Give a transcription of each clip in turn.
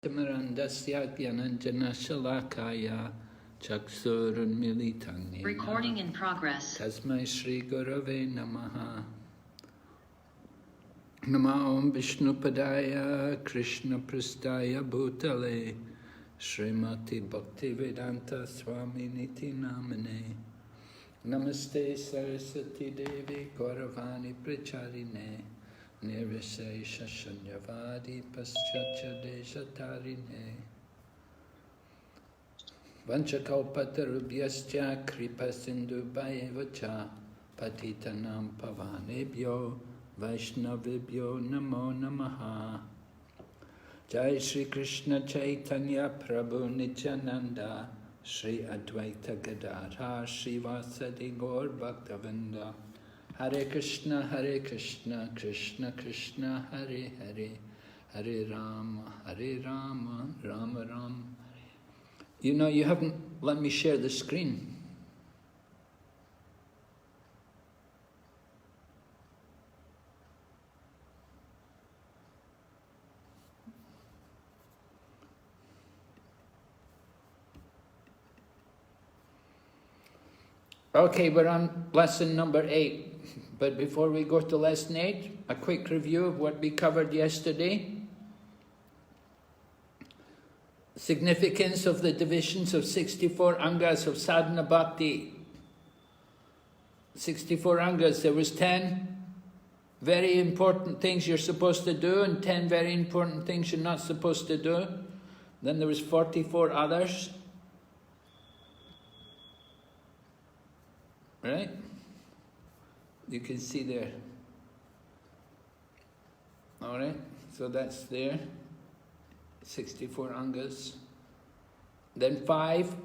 Timirandasya Gyananjana Shalakaya Chaksurunmilitan Yena. Recording in progress. Tasmai Shri Gurave Namaha. Nama Om Vishnupadaya Krishna Prastaya Bhutale Srimati Bhakti Vedanta Swami Niti Namane. Namaste Saraswati Devi Gauravani Pracharine Nirvisesha Shanyavadi Paschatya Deshatarine Vanchakalpatarubhyascha Kripa Sindhu Bhayevacha Patitanam Pavanebhyo Vaishnavibhyo Namo Namaha. Jai Shri Krishna Chaitanya Prabhu Nityananda Shri Advaita Gadadhar Shri Vasadi Gaur Bhaktavinda. Hare Krishna, Krishna Krishna, Hare Hare, Hare Rama, Rama Rama. You know, you haven't let me share the screen. Okay, we're on lesson number 8. But before we go to lesson 8, a quick review of what we covered yesterday. Significance of the divisions of 64 angas of sadhana bhakti. 64 angas, there was 10 very important things you're supposed to do and 10 very important things you're not supposed to do. Then there was 44 others. Right? You can see there. Alright, so that's there. 64 angas. Then 5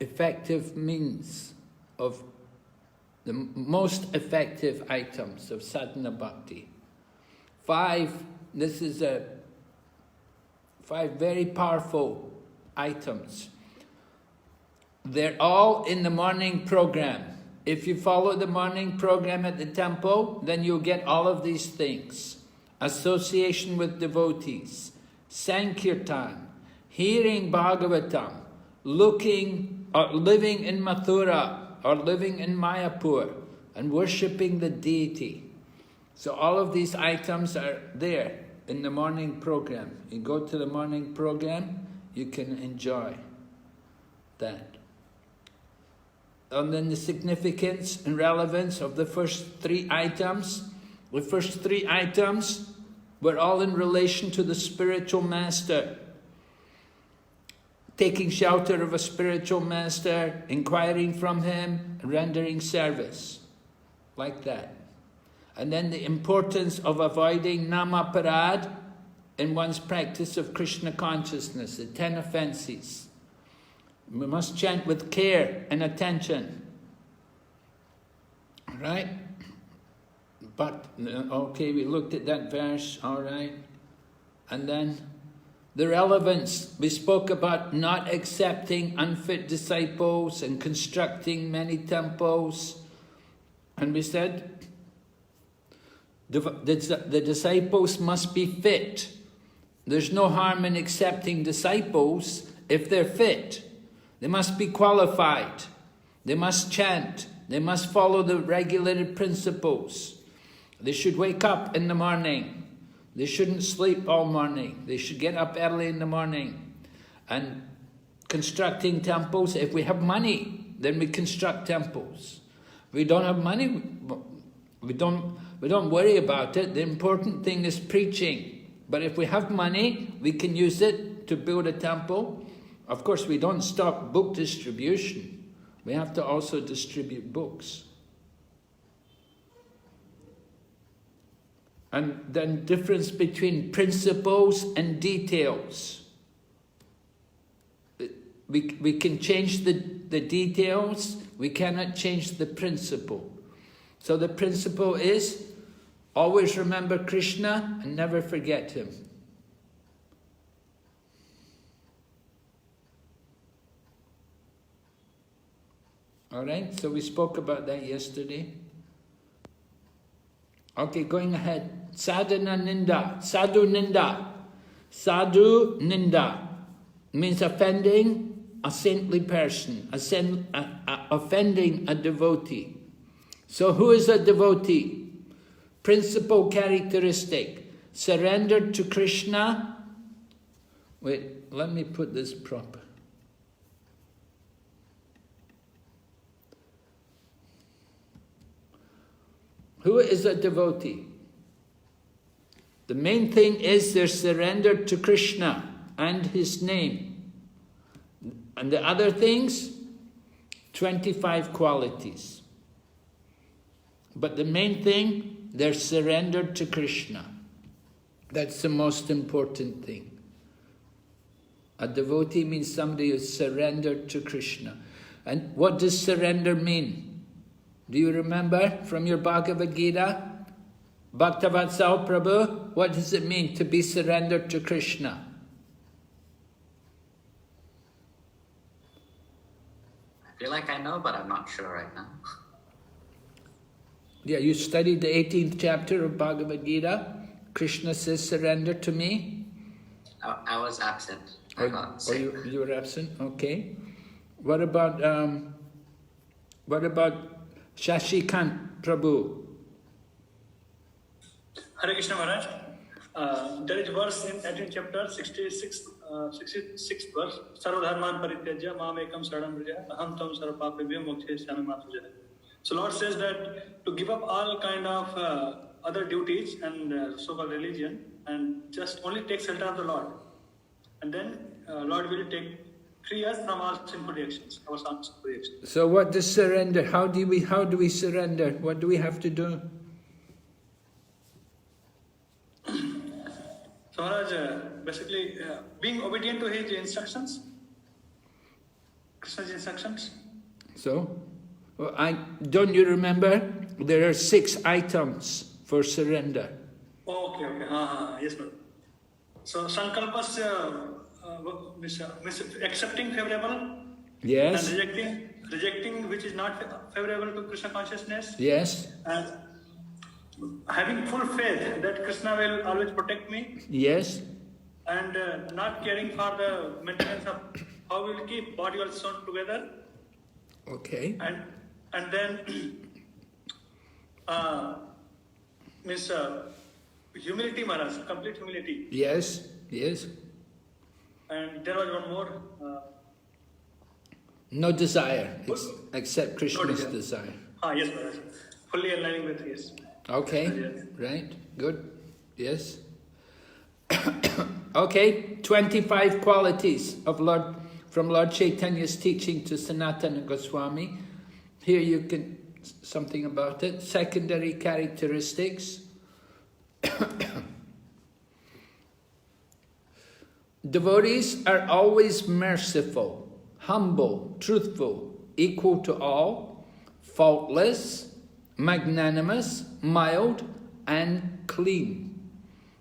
effective means of the most effective items of sadhana bhakti. 5, this is 5 very powerful items. They're all in the morning program. If you follow the morning program at the temple, then you'll get all of these things. Association with devotees, Sankirtan, hearing Bhagavatam, living in Mathura or living in Mayapur and worshipping the deity. So all of these items are there in the morning program. You go to the morning program, you can enjoy that. And then the significance and relevance of the first 3 items. The first 3 items were all in relation to the spiritual master. Taking shelter of a spiritual master, inquiring from him, rendering service. Like that. And then the importance of avoiding namaparad in one's practice of Krishna consciousness, the 10 offenses. We must chant with care and attention. Right? But, okay, we looked at that verse, all right. And then the relevance. We spoke about not accepting unfit disciples and constructing many temples. And we said the disciples must be fit. There's no harm in accepting disciples if they're fit. They must be qualified. They must chant. They must follow the regulated principles. They should wake up in the morning. They shouldn't sleep all morning. They should get up early in the morning. And constructing temples, if we have money, then we construct temples. If we don't have money, we don't worry about it. The important thing is preaching. But if we have money, we can use it to build a temple. Of course, we don't stop book distribution. We have to also distribute books. And then difference between principles and details. We can change the details, we cannot change the principle. So the principle is, always remember Krishna and never forget him. Alright, so we spoke about that yesterday. Okay, going ahead. Sadhana ninda, sadhu ninda. Sadhu ninda means offending a saintly person, offending a devotee. So who is a devotee? Principal characteristic, surrendered to Krishna. Wait, let me put this proper. Who is a devotee? The main thing is they're surrendered to Krishna and his name. And the other things, 25 qualities. But the main thing, they're surrendered to Krishna. That's the most important thing. A devotee means somebody who's surrendered to Krishna. And what does surrender mean? Do you remember from your Bhagavad Gita? Bhaktavatsal Prabhu, what does it mean to be surrendered to Krishna? I feel like I know, but I'm not sure right now. Yeah, you studied the 18th chapter of Bhagavad Gita. Krishna says, surrender to me. I was absent. You were absent? Okay. What about Shashikant Prabhu? Hare Krishna Maharaj. There is verse in 18th chapter, 66th verse. Sarvadharman parityajya mam ekam saranam vraja aham tam sarvapapebhyo mokshayasami ma sujaya. So Lord says that to give up all kind of other duties and so-called religion and just only take shelter of the Lord. And then Lord will free us from all sinful reactions, our sinful reactions. So what does surrender? How do we surrender? What do we have to do? So Maharaj, basically being obedient to his instructions, Krishna's instructions. So, don't you remember? There are 6 items for surrender. Okay. Yes, ma'am. So sankalpas accepting favorable. Yes. And rejecting which is not favorable to Krishna consciousness. Yes. And having full faith that Krishna will always protect me. Yes. And not caring for the maintenance of how we will keep body and soul together. Okay. And then humility, Maharaj, complete humility. Yes. And there was one more. No desire, except Krishna's desire. Yes, Maharaj. Fully aligning with his. Okay, right, good, yes. Okay, 25 qualities of from Lord Chaitanya's teaching to Sanatana Goswami. Here you can, something about it. Secondary characteristics. Devotees are always merciful, humble, truthful, equal to all, faultless, magnanimous, mild, and clean.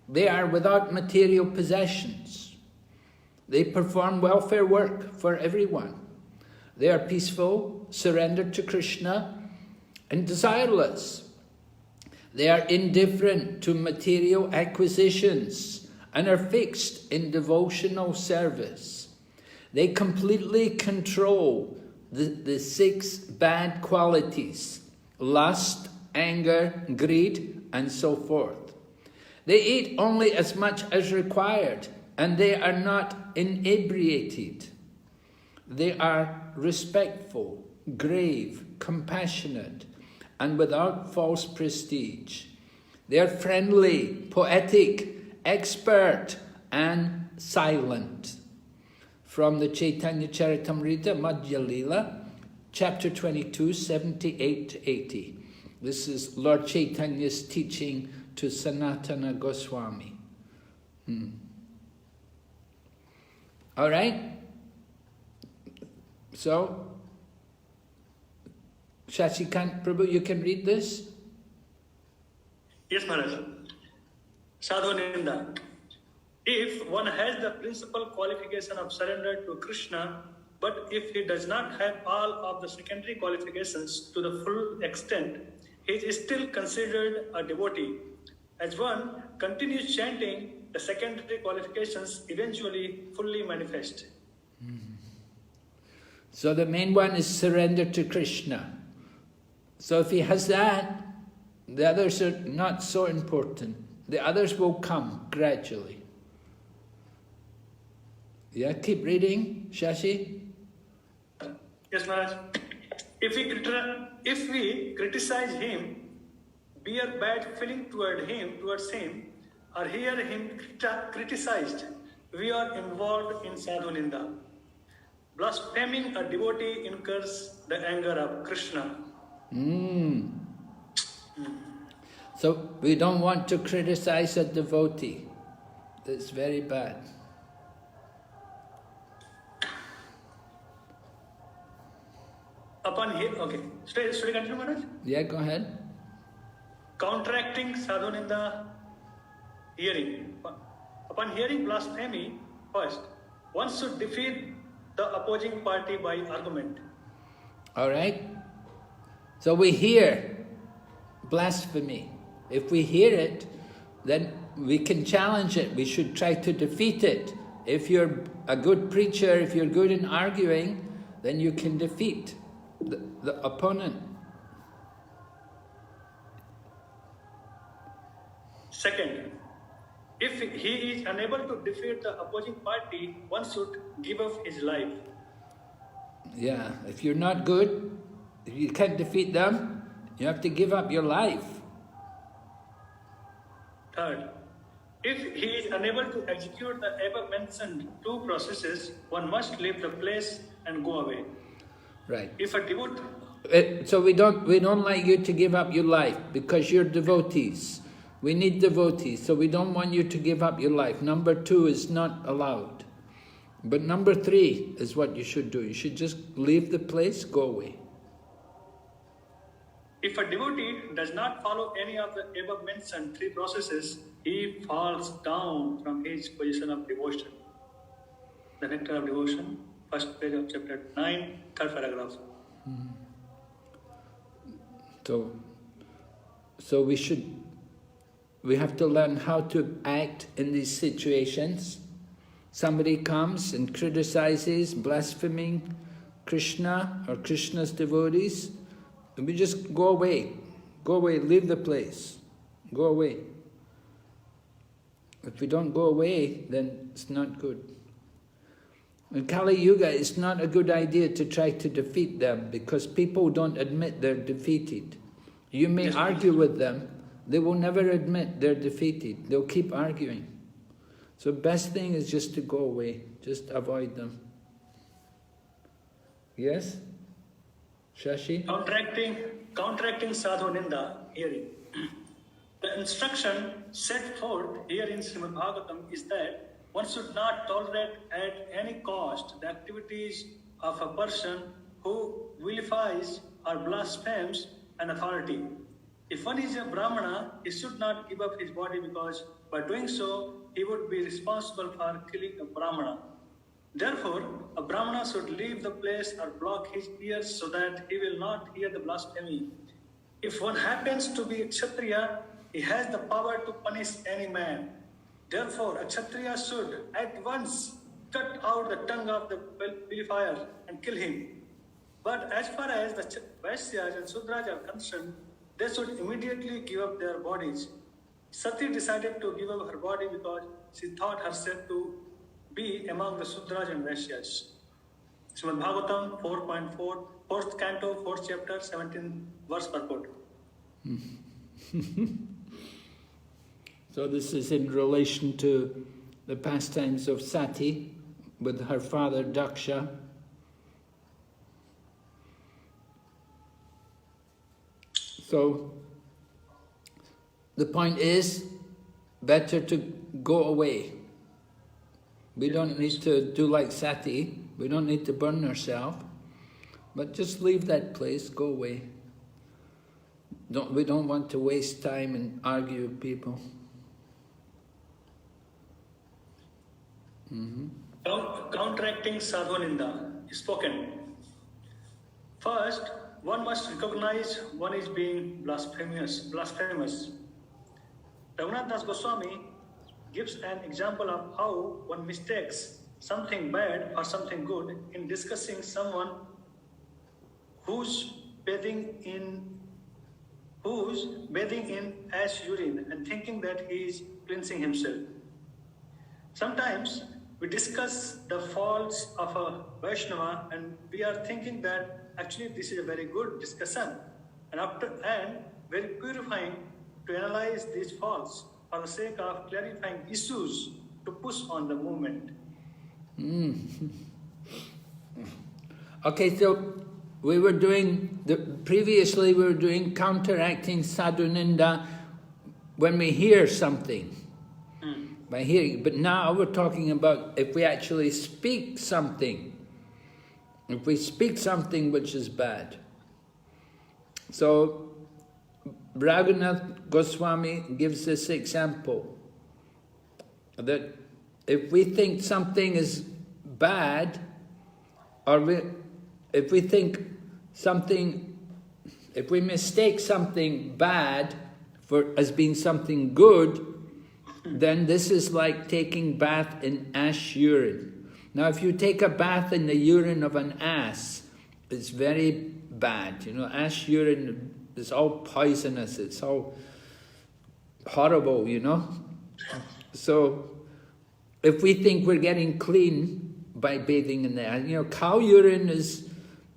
They are without material possessions. They perform welfare work for everyone. They are peaceful, surrendered to Krishna, and desireless. They are indifferent to material acquisitions and are fixed in devotional service. They completely control the 6 bad qualities: lust, anger, greed, and so forth. They eat only as much as required, and they are not inebriated. They are respectful, grave, compassionate, and without false prestige. They are friendly, poetic, expert, and silent. From the Chaitanya Charitamrita Madhya Lila, chapter 22, 78 to 80. This is Lord Chaitanya's teaching to Sanatana Goswami. All right? So, Shashikant Prabhu, you can read this? Yes, Maharaj. Sadhu Ninda. If one has the principal qualification of surrender to Krishna, but if he does not have all of the secondary qualifications to the full extent, he is still considered a devotee. As one continues chanting the secondary qualifications eventually fully manifest. So the main one is surrender to Krishna. So if he has that, the others are not so important. The others will come gradually. Yeah, keep reading, Shashi. Yes, Maharaj. If we criticize him, bear bad feeling towards him, or hear him criticized, we are involved in sadhu ninda. Blaspheming a devotee incurs the anger of Krishna. So we don't want to criticize a devotee. That's very bad. Okay. Should I continue, Maharaj? Yeah, go ahead. Counteracting sadhu ninda, hearing. Upon hearing blasphemy, first, one should defeat the opposing party by argument. All right? So we hear blasphemy. If we hear it, then we can challenge it. We should try to defeat it. If you're a good preacher, if you're good in arguing, then you can defeat the opponent. Second, if he is unable to defeat the opposing party, one should give up his life. Yeah, if you're not good, if you can't defeat them, you have to give up your life. Third, if he is unable to execute the above-mentioned two processes, one must leave the place and go away. Right. If a devotee... So we don't like you to give up your life because you're devotees. We need devotees, so we don't want you to give up your life. Number 2 is not allowed. But number 3 is what you should do. You should just leave the place, go away. If a devotee does not follow any of the above-mentioned 3 processes, he falls down from his position of devotion. The nectar of devotion, first page of chapter 9, third paragraph. So we have to learn how to act in these situations. Somebody comes and criticizes, blaspheming Krishna or Krishna's devotees, and we just go away, leave the place, go away. If we don't go away, then it's not good. In Kali Yuga, it's not a good idea to try to defeat them because people don't admit they're defeated. You may argue with them, they will never admit they're defeated. They'll keep arguing. So best thing is just to go away, just avoid them. Yes? Shashi? Counteracting sadhu ninda, hearing. The instruction set forth here in Srimad Bhagavatam is that one should not tolerate at any cost the activities of a person who vilifies or blasphemes an authority. If one is a Brahmana, he should not give up his body because by doing so, he would be responsible for killing a Brahmana. Therefore, a Brahmana should leave the place or block his ears so that he will not hear the blasphemy. If one happens to be a Kshatriya, he has the power to punish any man. Therefore, a Kshatriya should at once cut out the tongue of the vilifier and kill him. But as far as the Vaishyas and Sudras are concerned, they should immediately give up their bodies. Sati decided to give up her body because she thought herself to be among the Sudras and Vaishyas. Srimad Bhagavatam 4.4, 4th canto, 4th chapter, 17th verse purport. So this is in relation to the pastimes of Sati with her father Daksha. So the point is, better to go away. We don't need to do like Sati, we don't need to burn ourselves, but just leave that place, go away. We don't want to waste time and argue with people. Counteracting sadhu ninda is spoken. First, one must recognize one is being blasphemous. Raghunath Das Goswami gives an example of how one mistakes something bad for something good in discussing someone who's bathing in ash urine and thinking that he is cleansing himself. Sometimes we discuss the faults of a Vaishnava and we are thinking that actually this is a very good discussion and very purifying to analyze these faults for the sake of clarifying issues to push on the movement. Okay, so previously we were doing counteracting sadhu ninda when we hear something, by hearing. But now we're talking about if we actually speak something, if we speak something which is bad. So Raghunath Goswami gives this example, that if we think something is bad, or if we mistake something bad as being something good, then this is like taking bath in ash urine. Now if you take a bath in the urine of an ass, it's very bad. You know, ash urine is all poisonous, it's all horrible, you know. So if we think we're getting clean by bathing in the ash, you know, cow urine is,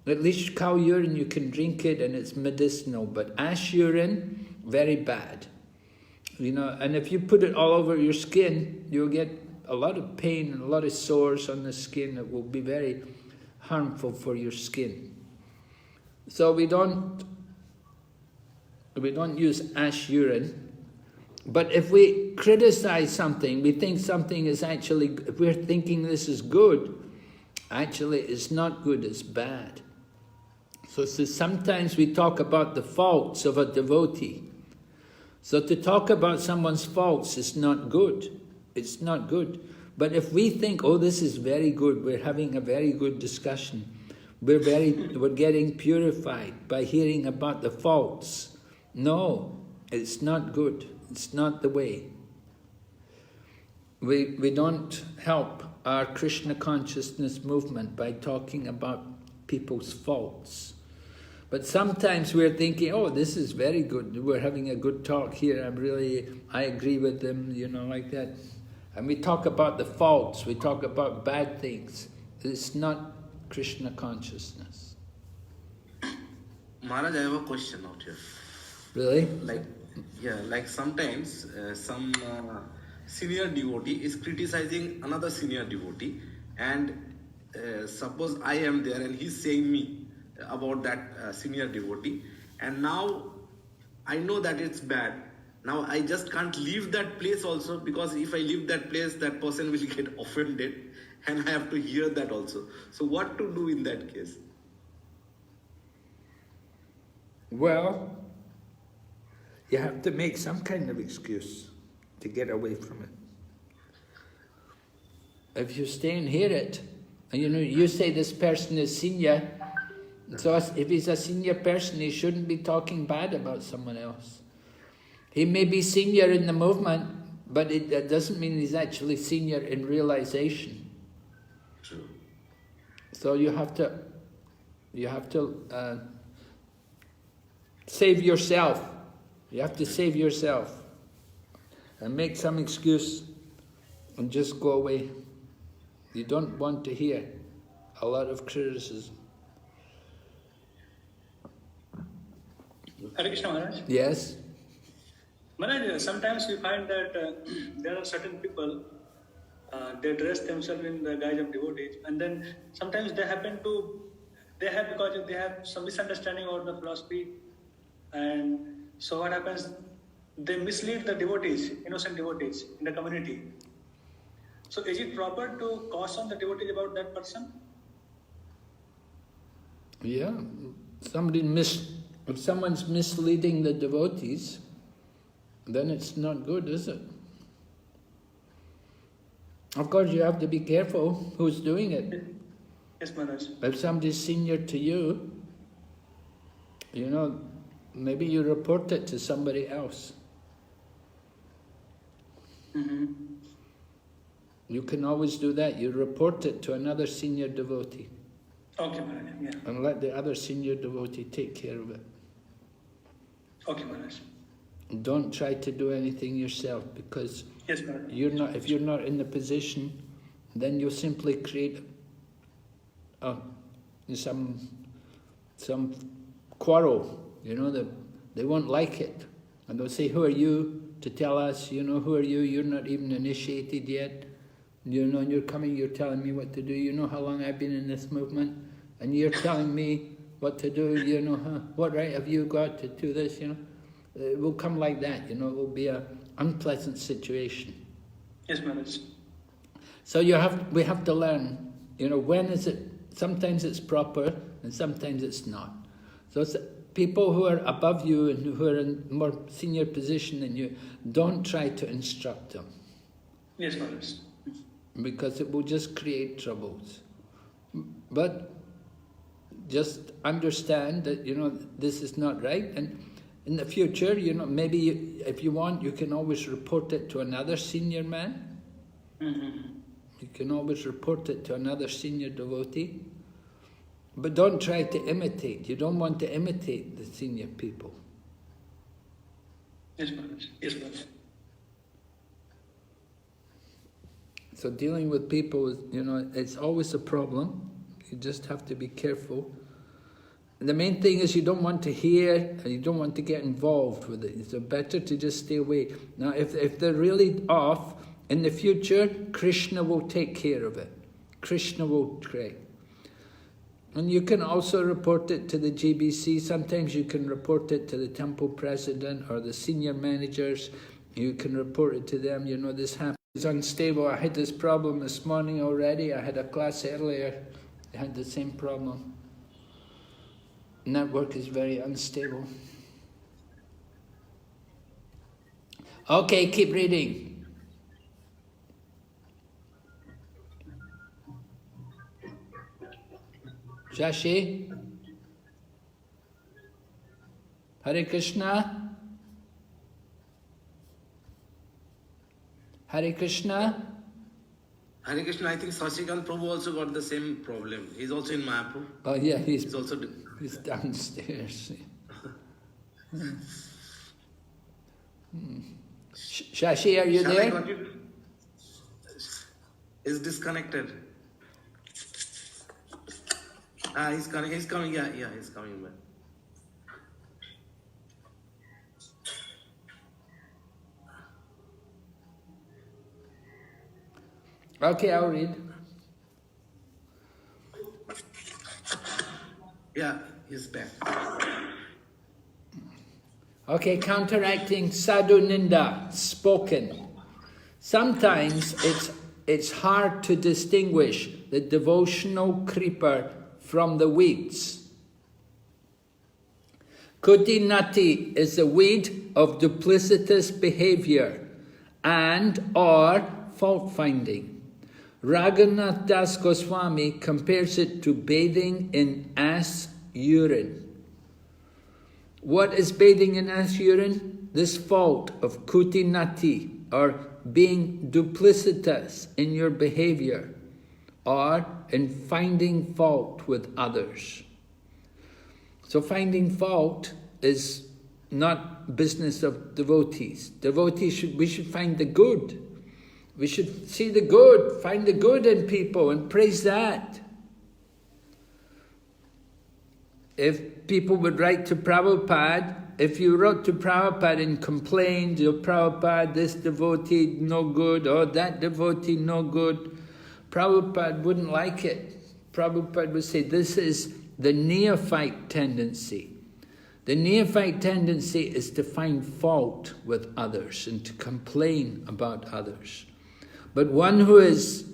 at least cow urine you can drink it and it's medicinal, but ash urine, very bad. You know, and if you put it all over your skin, you'll get a lot of pain and a lot of sores on the skin. It will be very harmful for your skin. So we don't use ash urine. But if we criticize something, we think something is actually, if we're thinking this is good, actually it's not good, it's bad. So sometimes we talk about the faults of a devotee. So to talk about someone's faults is not good. It's not good. But if we think, oh, this is very good, we're having a very good discussion, we're getting purified by hearing about the faults. No, it's not good. It's not the way. We don't help our Krishna consciousness movement by talking about people's faults. But sometimes we're thinking, oh, this is very good, we're having a good talk here, I agree with them, you know, like that. And we talk about the faults, we talk about bad things. It's not Krishna consciousness. Maharaj, I have a question out here. Really? Like sometimes some senior devotee is criticizing another senior devotee, and suppose I am there and he's saying me about that senior devotee, and now I know that it's bad. Now I just can't leave that place also, because if I leave that place, that person will get offended and I have to hear that also. So what to do in that case? Well, you have to make some kind of excuse to get away from it. If you stay and hear it, and you say this person is senior, so if he's a senior person, he shouldn't be talking bad about someone else. He may be senior in the movement, but that doesn't mean he's actually senior in realization. True. So you have to save yourself. You have to save yourself and make some excuse and just go away. You don't want to hear a lot of criticism. Hare Krishna Maharaj. Yes? Maharaj, sometimes we find that there are certain people, they dress themselves in the guise of devotees, and then sometimes because they have some misunderstanding about the philosophy, and so what happens, they mislead the devotees, innocent devotees in the community. So is it proper to caution the devotees about that person? Yeah. If someone's misleading the devotees, then it's not good, is it? Of course, you have to be careful who's doing it. Yes, Maharaj. If somebody's senior to you, maybe you report it to somebody else. Mm-hmm. You can always do that. You report it to another senior devotee. Okay, Maharaj. Yeah. And let the other senior devotee take care of it. Okay, Maharaj. Don't try to do anything yourself, because Yes, Maharaj. if you're not in the position, then you'll simply create some quarrel. They won't like it. And they'll say, who are you to tell us, who are you? You're not even initiated yet. You're coming, you're telling me what to do. You know how long I've been in this movement, and you're telling me what to do. What right have you got to do this? It will come like that. It will be an unpleasant situation. Yes, Maharaj. So we have to learn. When is it? Sometimes it's proper, and sometimes it's not. So it's people who are above you and who are in more senior position than you, don't try to instruct them. Yes, Maharaj. Because it will just create troubles. But just understand that, this is not right. And in the future, maybe if you want, you can always report it to another senior man. Mm-hmm. You can always report it to another senior devotee. But don't try to imitate. You don't want to imitate the senior people. Yes, Maharaj. Yes, Maharaj. So dealing with people, it's always a problem. You just have to be careful. And the main thing is you don't want to hear and you don't want to get involved with it. It's better to just stay away. Now, if they're really off, in the future, Krishna will take care of it. Krishna will correct. And you can also report it to the GBC. Sometimes you can report it to the temple president or the senior managers. You can report it to them. This happens. It's unstable. I had this problem this morning already. I had a class earlier. I had the same problem. Network is very unstable. Okay, keep reading. Shashi? Hare Krishna? Hare Krishna? Hare Krishna, I think Sasikan Prabhu also got the same problem. He's also in Mayapur. Oh yeah, He's also... he's downstairs. Shashi, are you Shall I there? continue? Is disconnected. He's coming, yeah, he's coming back. Okay, I'll read. Yeah, he's back. Okay, counteracting sadhu ninda, spoken. Sometimes it's hard to distinguish the devotional creeper from the weeds. Kutinati is the weed of duplicitous behavior and or fault-finding. Raghunath Das Goswami compares it to bathing in ass urine. What is bathing in ass urine? This fault of kutinati, or being duplicitous in your behavior, or in finding fault with others. So finding fault is not business of devotees. We should find the good. We should see the good, find the good in people and praise that. If people would write to Prabhupada, if you wrote to Prabhupada and complained, Prabhupada, this devotee no good, or that devotee no good, Prabhupada wouldn't like it. Prabhupada would say, this is the neophyte tendency. The neophyte tendency is to find fault with others and to complain about others. But one who is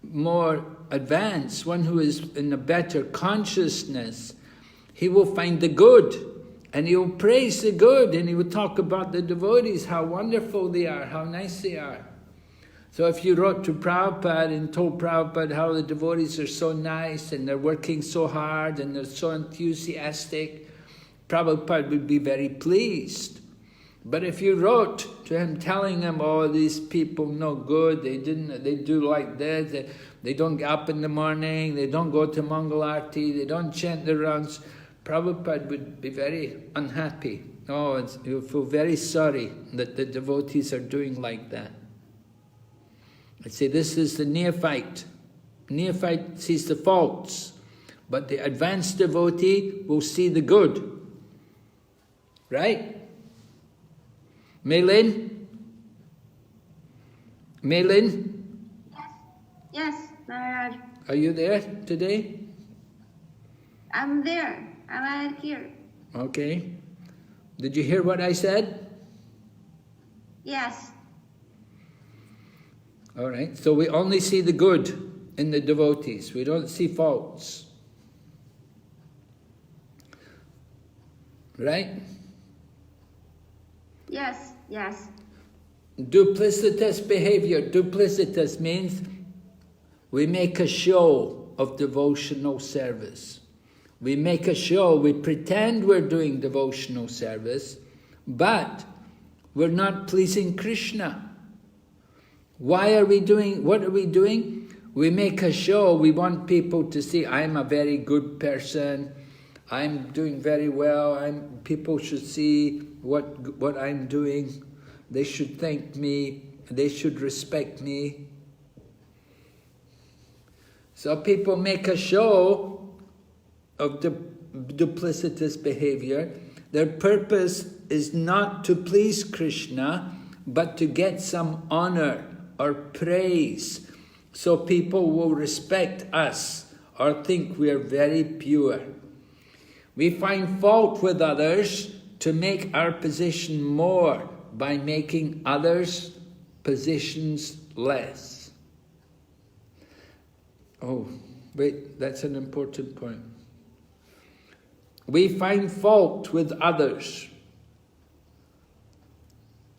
more advanced, one who is in a better consciousness, he will find the good and he will praise the good and he will talk about the devotees, how wonderful they are, how nice they are. So if you wrote to Prabhupada and told Prabhupada how the devotees are so nice and they're working so hard and they're so enthusiastic, Prabhupada would be very pleased. But if you wrote to him telling him, oh, these people no good, they do like this, they don't get up in the morning, they don't go to Mangal Arti, they don't chant the rounds, Prabhupada would be very unhappy. Oh, he'll feel very sorry that the devotees are doing like that. I'd say this is the neophyte. Neophyte sees the faults, but the advanced devotee will see the good. Right? Meilin? Meilin? Yes, Maharaj. Are you there today? I'm there. I'm here. Okay. Did you hear what I said? Yes. All right. So we only see the good in the devotees. We don't see faults. Right? Yes, yes. Duplicitous behavior. Duplicitous means we make a show of devotional service. We make a show, we pretend we're doing devotional service, but we're not pleasing Krishna. Why are we doing, what are we doing? We make a show, we want people to see, I'm a very good person, I'm doing very well, people should see what I'm doing, they should thank me, they should respect me. So people make a show of duplicitous behavior. Their purpose is not to please Krishna, but to get some honor or praise, so people will respect us or think we are very pure. We find fault with others to make our position more by making others' positions less. Oh, wait, that's an important point. We find fault with others.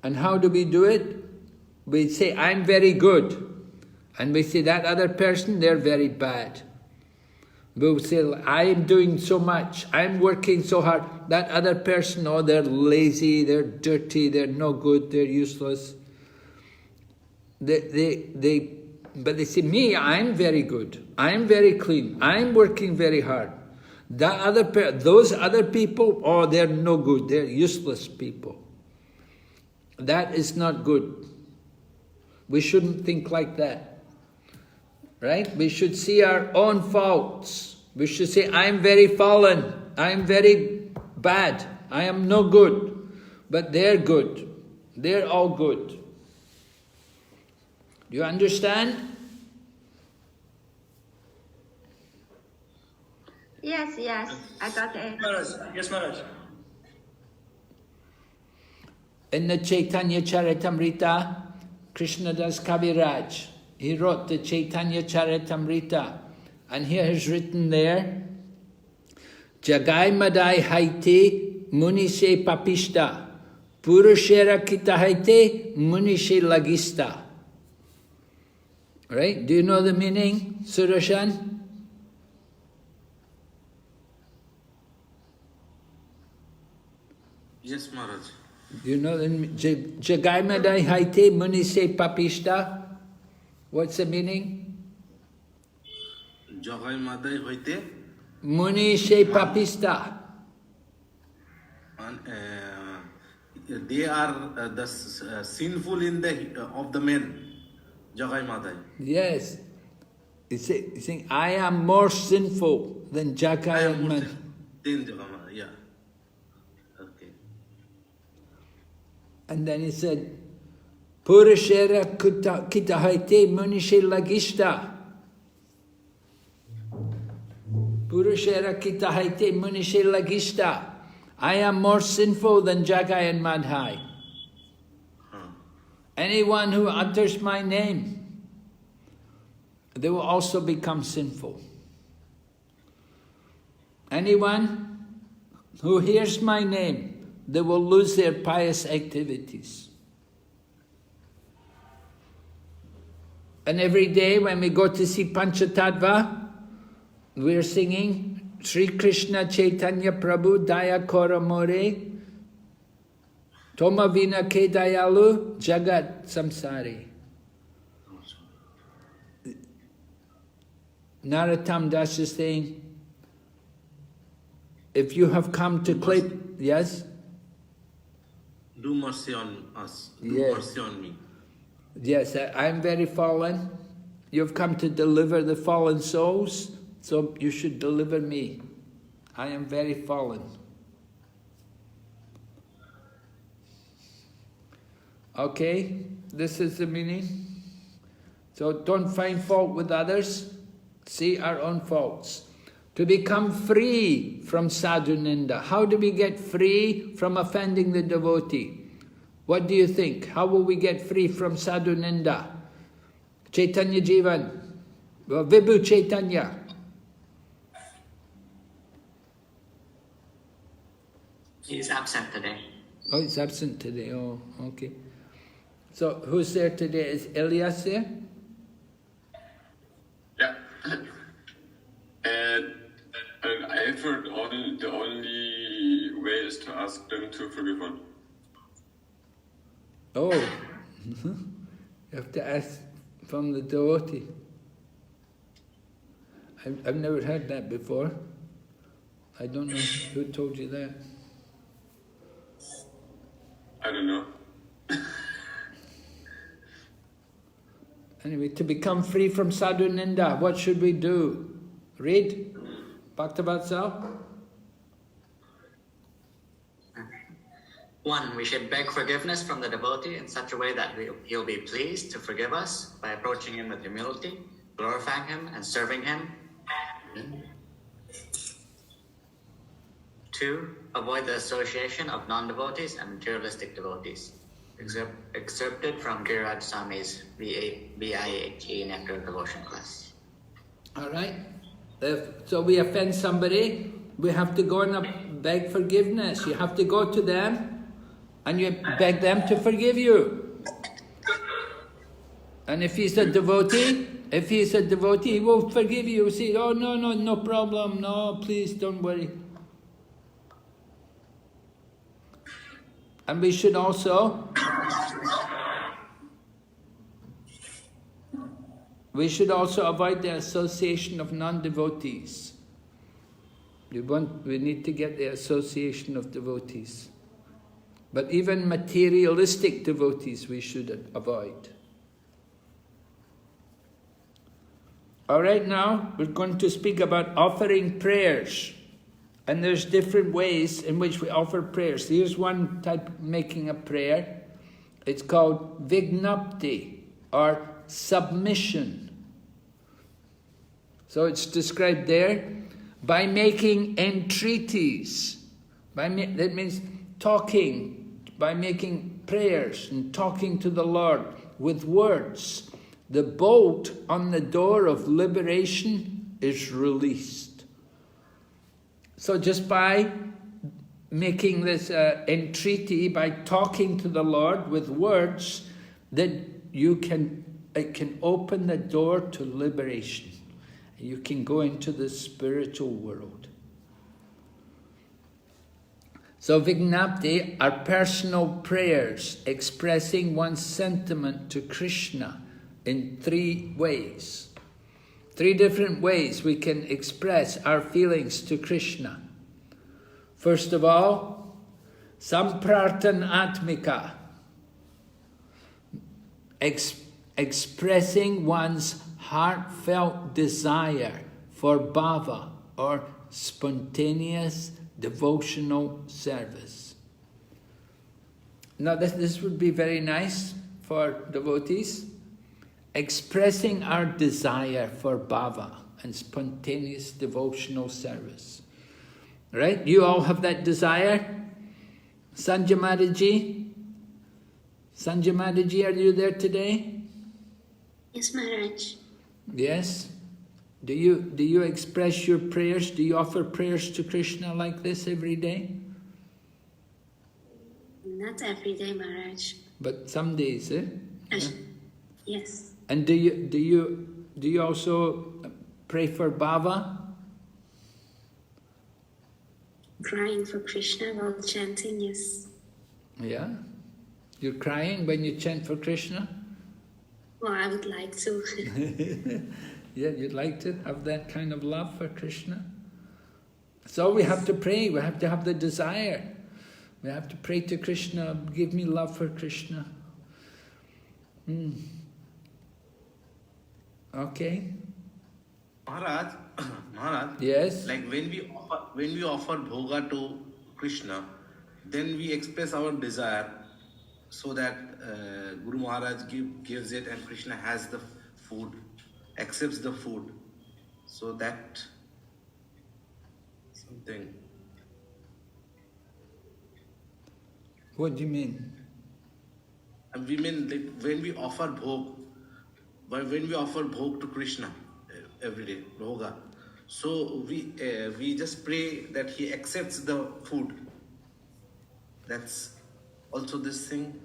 And how do we do it? We say, I'm very good. And we say, that other person, they're very bad. We'll say, I'm doing so much, I'm working so hard. That other person, oh, they're lazy, they're dirty, they're no good, they're useless. But they say, me, I'm very good, I'm very clean, I'm working very hard. Those other people, oh, they're no good, they're useless people. That is not good. We shouldn't think like that. Right? We should see our own faults. We should say, I'm very fallen, I'm very bad, I am no good. But they're good. They're all good. Do you understand? Yes, yes. I got it. Maharaj. Yes, Maharaj. In the Chaitanya Charitamrita, Krishnadas Kaviraj, he wrote the Chaitanya Charitamrita, and here is written there, Jagai Madai Haite Munishe Papishta, Purushera Kita Haite Munishe Lagista. Right? Do you know the meaning, Surashan? Yes, Maharaj. You know, Jagai Madai Haite Munishe Papishta. What's the meaning? Jagai Madai hoite. Munishe Papishta. And they are the sinful in the of the men. Jagai Madai. Yes. He's saying, I am more sinful than Jagai and Madai. Then Jagai Madai, yeah. Okay. And then he said, Purushera Kita Haite Munishe Lagista. Purushera Kita Haite Munishe Lagista. I am more sinful than Jagai and Madhai. Anyone who utters my name, they will also become sinful. Anyone who hears my name, they will lose their pious activities. And every day when we go to see Panchatattva, we're singing Sri Krishna Chaitanya Prabhu Daya Kora More Toma vina ke dayalu jagat samsari. Narottam Das is saying, if you have come to claim, yes? Do mercy on us. Do Yes. mercy on me. Yes, I am very fallen. You've come to deliver the fallen souls, so you should deliver me. I am very fallen. Okay, this is the meaning. So don't find fault with others, see our own faults. To become free from sadhu ninda. How do we get free from offending the devotee? What do you think? How will we get free from sadhu ninda? Chaitanya Jivan, Vibhu Chaitanya. He's absent today. Oh, he's absent today. Oh, okay. So who's there today? Is Elias there? Yeah. And I've heard the only way is to ask them to forgive one. Oh, you have to ask from the devotee. I've never heard that before. I don't know who told you that. I don't know. Anyway, to become free from sadhu ninda, what should we do? Read Bhakti-Vatsal. 1. We should beg forgiveness from the devotee in such a way that he'll be pleased to forgive us by approaching him with humility, glorifying him, and serving him. 2. Avoid the association of non-devotees and materialistic devotees. Excerpted from Giriraj Swami's BIHE Nectar Devotion class. All right. So we offend somebody, we have to go and beg forgiveness. You have to go to them and you beg them to forgive you. And if he's a devotee, he will forgive you. Say, oh no problem, no, please don't worry. And we should also avoid the association of non-devotees. We need to get the association of devotees. But even materialistic devotees we should avoid. Alright, now we're going to speak about offering prayers. And there's different ways in which we offer prayers. Here's one type of making a prayer. It's called Vignapti, or submission. So it's described there by making entreaties. That means talking, by making prayers and talking to the Lord with words. The bolt on the door of liberation is released. So just by making this entreaty, by talking to the Lord with words, that it can open the door to liberation. You can go into the spiritual world. So Vignapti are personal prayers expressing one's sentiment to Krishna in 3 ways. 3 different ways we can express our feelings to Krishna. First of all, Samprartan Atmika, expressing one's heartfelt desire for bhava, or spontaneous devotional service. Now this would be very nice for devotees. Expressing our desire for bhava and spontaneous devotional service. Right? You all have that desire? Sanjay Maharaji? Sanjay Maharaji, are you there today? Yes, Maharaj. Yes? Do you express your prayers? Do you offer prayers to Krishna like this every day? Not every day, Maharaj. But some days, eh? Yes. And do you also pray for bhava? Crying for Krishna while chanting, yes. Yeah? You're crying when you chant for Krishna? Well, I would like to. Yeah, you'd like to have that kind of love for Krishna? So we have to pray, we have to have the desire. We have to pray to Krishna, give me love for Krishna. Okay? Maharaj, Yes? like when we offer bhoga to Krishna, then we express our desire so that Guru Maharaj gives it and Krishna has the food, accepts the food. So that something. What do you mean? And we mean like when we offer bhog, when we offer bhog to Krishna every day, bhoga. So we just pray that he accepts the food. That's also this thing.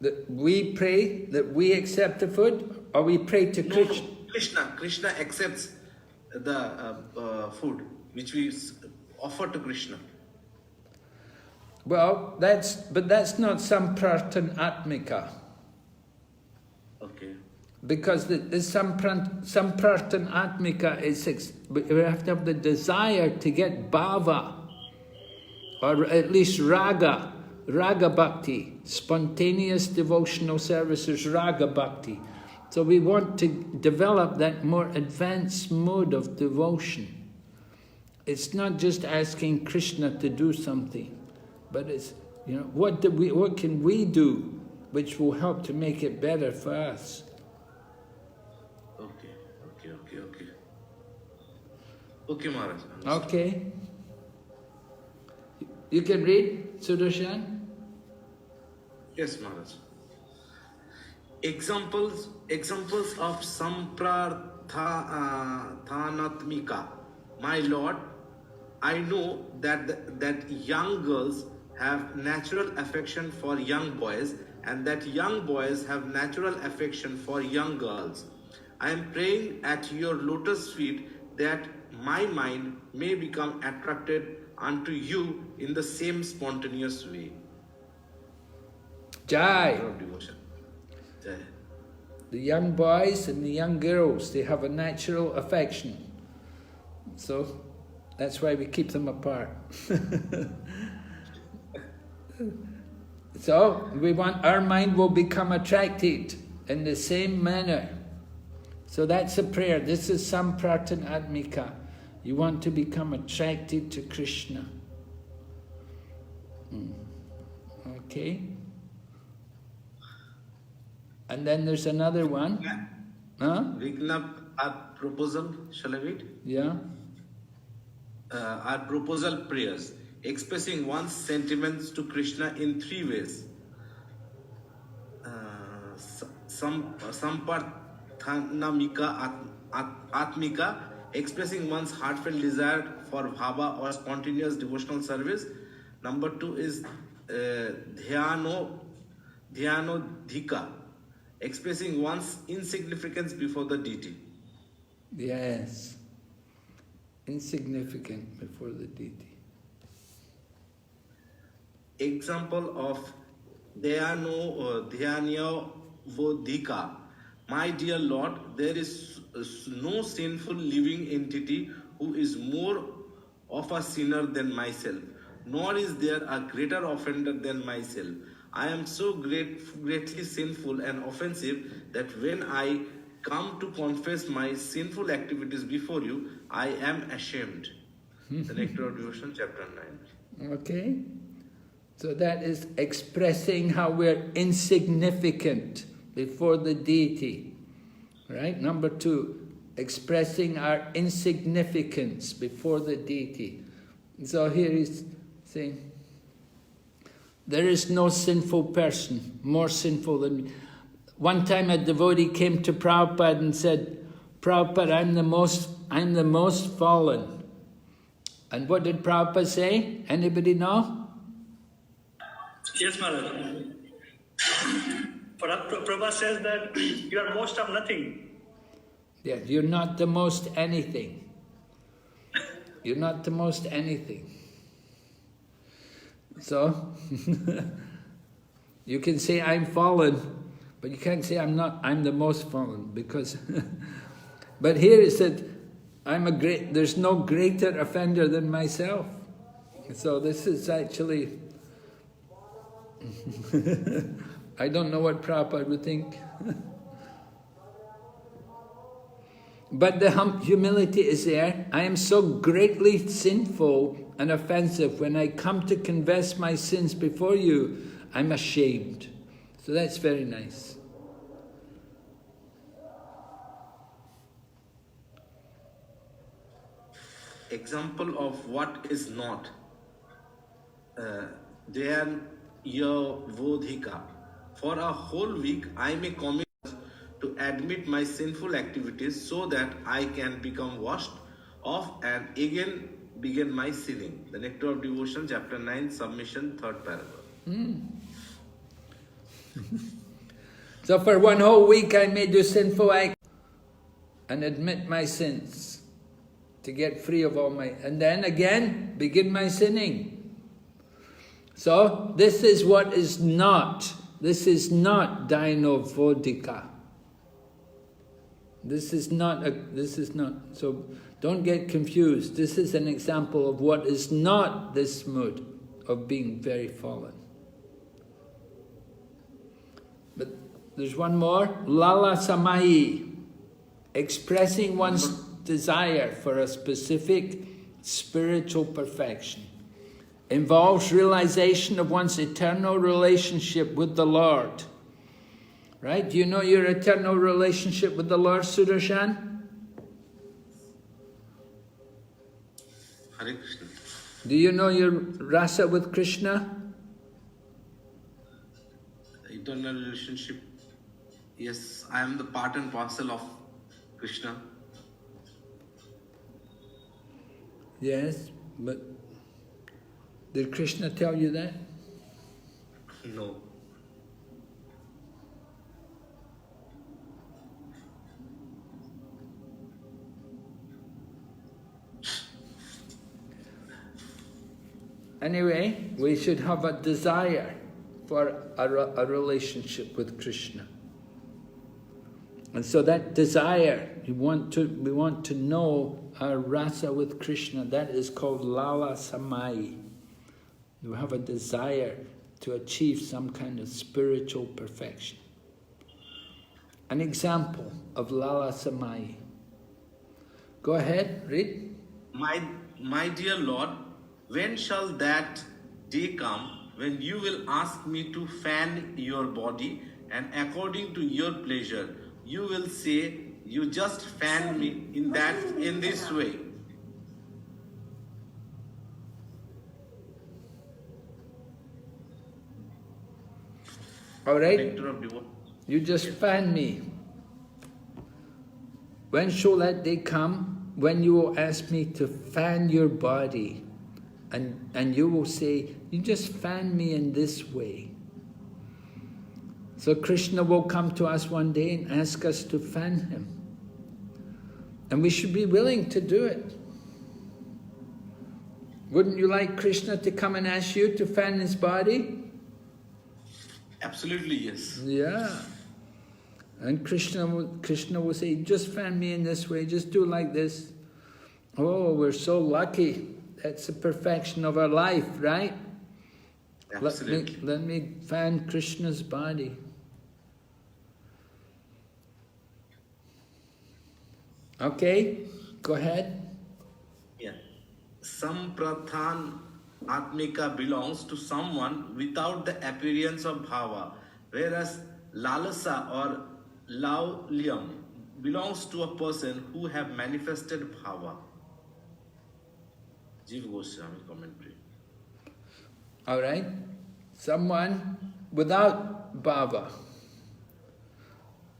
That we pray that we accept the food, or we pray to Krishna? No, Krishna accepts the food which we offer to Krishna. Well, that's not samprartan atmika. Okay. Because the samprartan atmika is, we have to have the desire to get bhava, or at least raga bhakti, spontaneous devotional services, raga bhakti. So we want to develop that more advanced mode of devotion. It's not just asking Krishna to do something, but it's, what can we do which will help to make it better for us? Okay, Maharaj. Okay. You can read, Sudarshan? Yes, Maharaj. Examples of samprarthanatmika. My Lord, I know that young girls have natural affection for young boys, and that young boys have natural affection for young girls. I am praying at your lotus feet that my mind may become attracted unto you in the same spontaneous way. Jai. Devotion. Jai. The young boys and the young girls, they have a natural affection. So that's why we keep them apart. So we want our mind will become attracted in the same manner. So that's a prayer. This is samprartan atmika. You want to become attracted to Krishna. Okay. And then there's another one. Vigna, our proposal, shall I read? Yeah. Our proposal prayers, expressing one's sentiments to Krishna in three ways. Samparthanamika atmika, expressing one's heartfelt desire for bhava or spontaneous devotional service. Number 2 is dhyanodhika, expressing one's insignificance before the deity. Yes. Insignificant before the deity. Example of dhyanodhika. My dear Lord, there is no sinful living entity who is more of a sinner than myself, nor is there a greater offender than myself. I am so greatly sinful and offensive that when I come to confess my sinful activities before you, I am ashamed. The Nectar of Devotion, chapter 9. Okay. So that is expressing how we're insignificant before the deity. Right? Number 2, expressing our insignificance before the deity. So here he's saying, there is no sinful person more sinful than me. One time a devotee came to Prabhupada and said, Prabhupada, I'm the most fallen. And what did Prabhupada say? Anybody know? Yes, Maharaj. Prabhupada says that you are most of nothing. Yeah, you're not the most anything. You're not the most anything. So, You can say I'm fallen, but you can't say I'm not. I'm the most fallen, because. But here it said, there's no greater offender than myself. So this is actually. I don't know what Prabhupada would think. But the humility is there. I am so greatly sinful and offensive. When I come to confess my sins before you, I'm ashamed. So that's very nice. Example of what is not. Dayan Vodhika. For a whole week, I may commit to admit my sinful activities so that I can become washed off and again begin my sinning. The Nectar of Devotion, chapter 9, submission, 3rd paragraph. So for one whole week I may do sinful acts and admit my sins to get free of all my... And then again, begin my sinning. So this is what is not. This is not Daino Vodhika. This is not. So don't get confused. This is an example of what is not this mood of being very fallen. But there's one more. Lala Samai. Expressing one's desire for a specific spiritual perfection. Involves realization of one's eternal relationship with the Lord. Right? Do you know your eternal relationship with the Lord, Sudarshan? Hare Krishna. Do you know your rasa with Krishna? Eternal relationship. Yes, I am the part and parcel of Krishna. Yes, but did Krishna tell you that? No. Anyway, we should have a desire for a relationship with Krishna. And so that desire, we want to know our rasa with Krishna. That is called Lala Samai. You have a desire to achieve some kind of spiritual perfection. An example of Lala Samai. Go ahead, read. My dear Lord, when shall that day come when you will ask me to fan your body, and according to your pleasure, you will say, you just fan me in this way? All right? You just fan me. When shall that day come when you will ask me to fan your body? And you will say, you just fan me in this way. So Krishna will come to us one day and ask us to fan him. And we should be willing to do it. Wouldn't you like Krishna to come and ask you to fan his body? Absolutely, yes. Yeah. And Krishna will say, just fan me in this way, just do like this. Oh, we're so lucky. That's the perfection of our life, right? Absolutely. Let me fan Krishna's body. Okay, go ahead. Yeah. Samprathan Atmika belongs to someone without the appearance of bhava, whereas Lalasa or Laulyam belongs to a person who have manifested bhava. Jiva Goswami commentary. All right, someone without bhava.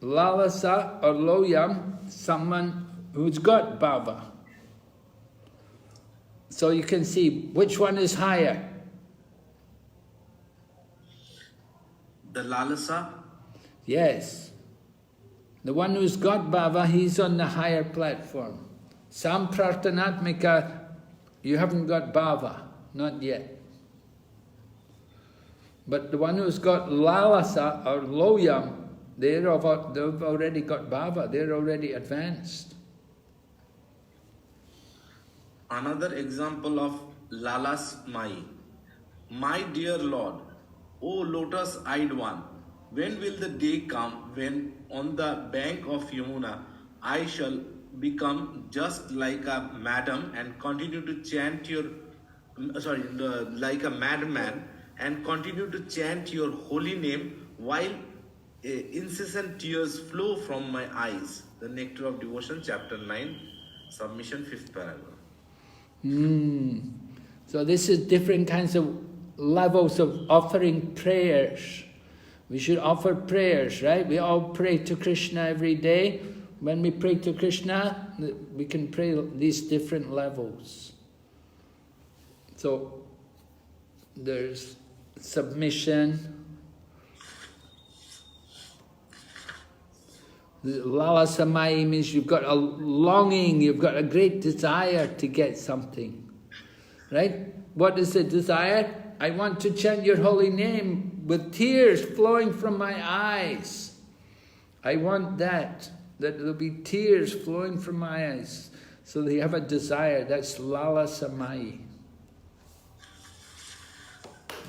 Lalasa or Loyam, someone who's got bhava. So you can see which one is higher. The Lalasa? Yes. The one who's got bhava, he's on the higher platform. Samprartanatmika, you haven't got bhava, not yet. But the one who's got lalasa or loyam, they've already got bhava, they're already advanced. Another example of lalas mai. My dear Lord, O lotus-eyed one, when will the day come when on the bank of Yamuna I shall become just like a madam and continue to chant your, like a madman and continue to chant your holy name while incessant tears flow from my eyes. The Nectar of Devotion, chapter 9, submission, 5th paragraph. So this is different kinds of levels of offering prayers. We should offer prayers, right? We all pray to Krishna every day. When we pray to Krishna, we can pray these different levels. So there's submission. Lalasamai means you've got a longing, you've got a great desire to get something. Right? What is the desire? I want to chant your holy name with tears flowing from my eyes. I want that there will be tears flowing from my eyes. So they have a desire, that's lalasamai.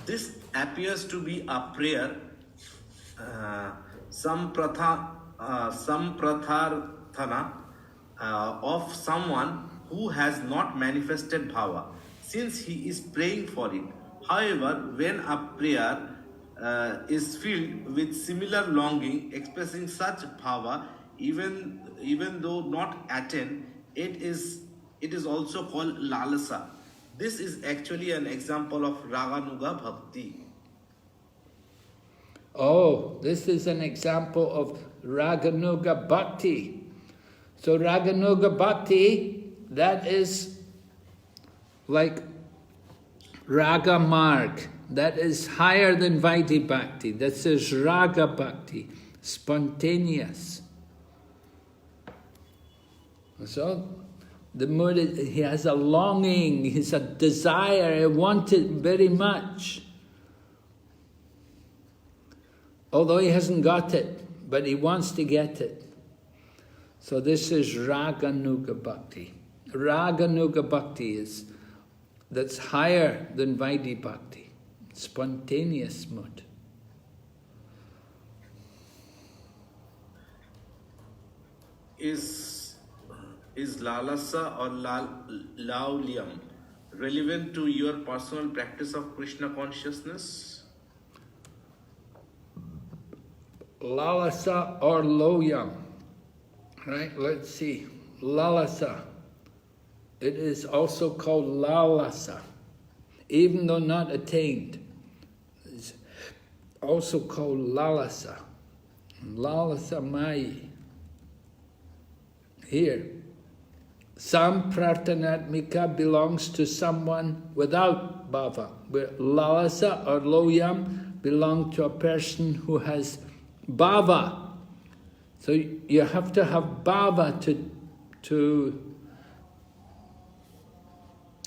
This appears to be a prayer, sampratharthana of someone who has not manifested bhava, since he is praying for it. However, when a prayer is filled with similar longing, expressing such bhava, even though not attained, it is also called lalasa. This is actually an example of Raganuga Bhakti. Oh, this is an example of Raganuga Bhakti. So Raganuga Bhakti, that is like Raga Marg. That is higher than Vaidhi Bhakti. This is Raga Bhakti, spontaneous. So the mood, he has a longing, he has a desire, he wants it very much. Although he hasn't got it, but he wants to get it. So this is Raganuga Bhakti. Raganuga Bhakti that's higher than Vaidhi Bhakti, spontaneous mood. Is lalasa or laulyam relevant to your personal practice of Krishna consciousness? Lalasa or loyam, right? Let's see. Lalasa. It is also called lalasa, even though not attained. It's also called lalasa. Lalasa mai. Here. Samprartanatmika belongs to someone without bhava, where lalasa or loyam belong to a person who has bhava. So you have to have bhava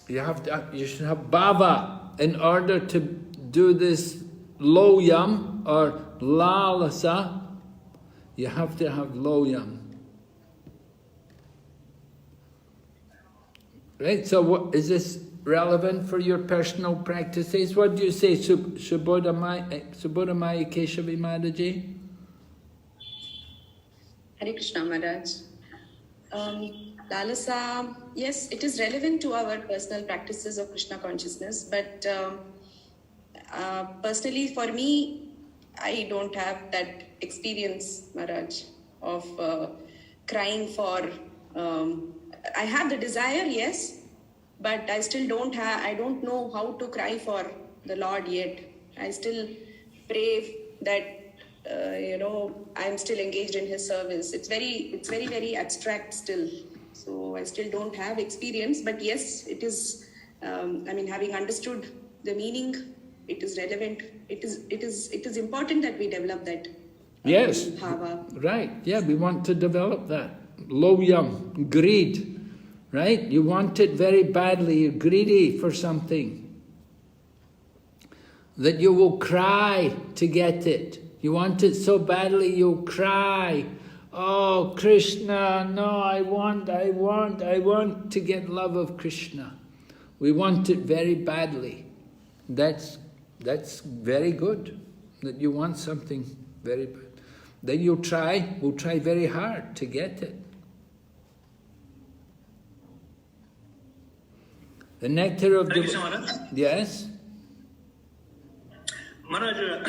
you should have bhava in order to do this loyam or lalasa. You have to have loyam. Right, so what, is this relevant for your personal practices? What do you say, Subodhamaya Keshavi Mataji? Hare Krishna Maharaj. Lalasa, yes, it is relevant to our personal practices of Krishna consciousness, but personally for me, I don't have that experience, Maharaj, of crying for... I have the desire, yes, but I still don't know how to cry for the Lord yet. I still pray that, I'm still engaged in His service. It's very, very abstract still. So I still don't have experience, but yes, it is, having understood the meaning, it is relevant. It is important that we develop that. Yes, bhava. Right, yeah, we want to develop that. Loyam, greed, right? You want it very badly, you're greedy for something. that you will cry to get it. You want it so badly, you'll cry. Oh, Krishna, no, I want to get love of Krishna. We want it very badly. That's very good, that you want something very bad. Then we'll try very hard to get it. The nectar of Thank you, Maharaj. Yes? Maharaj,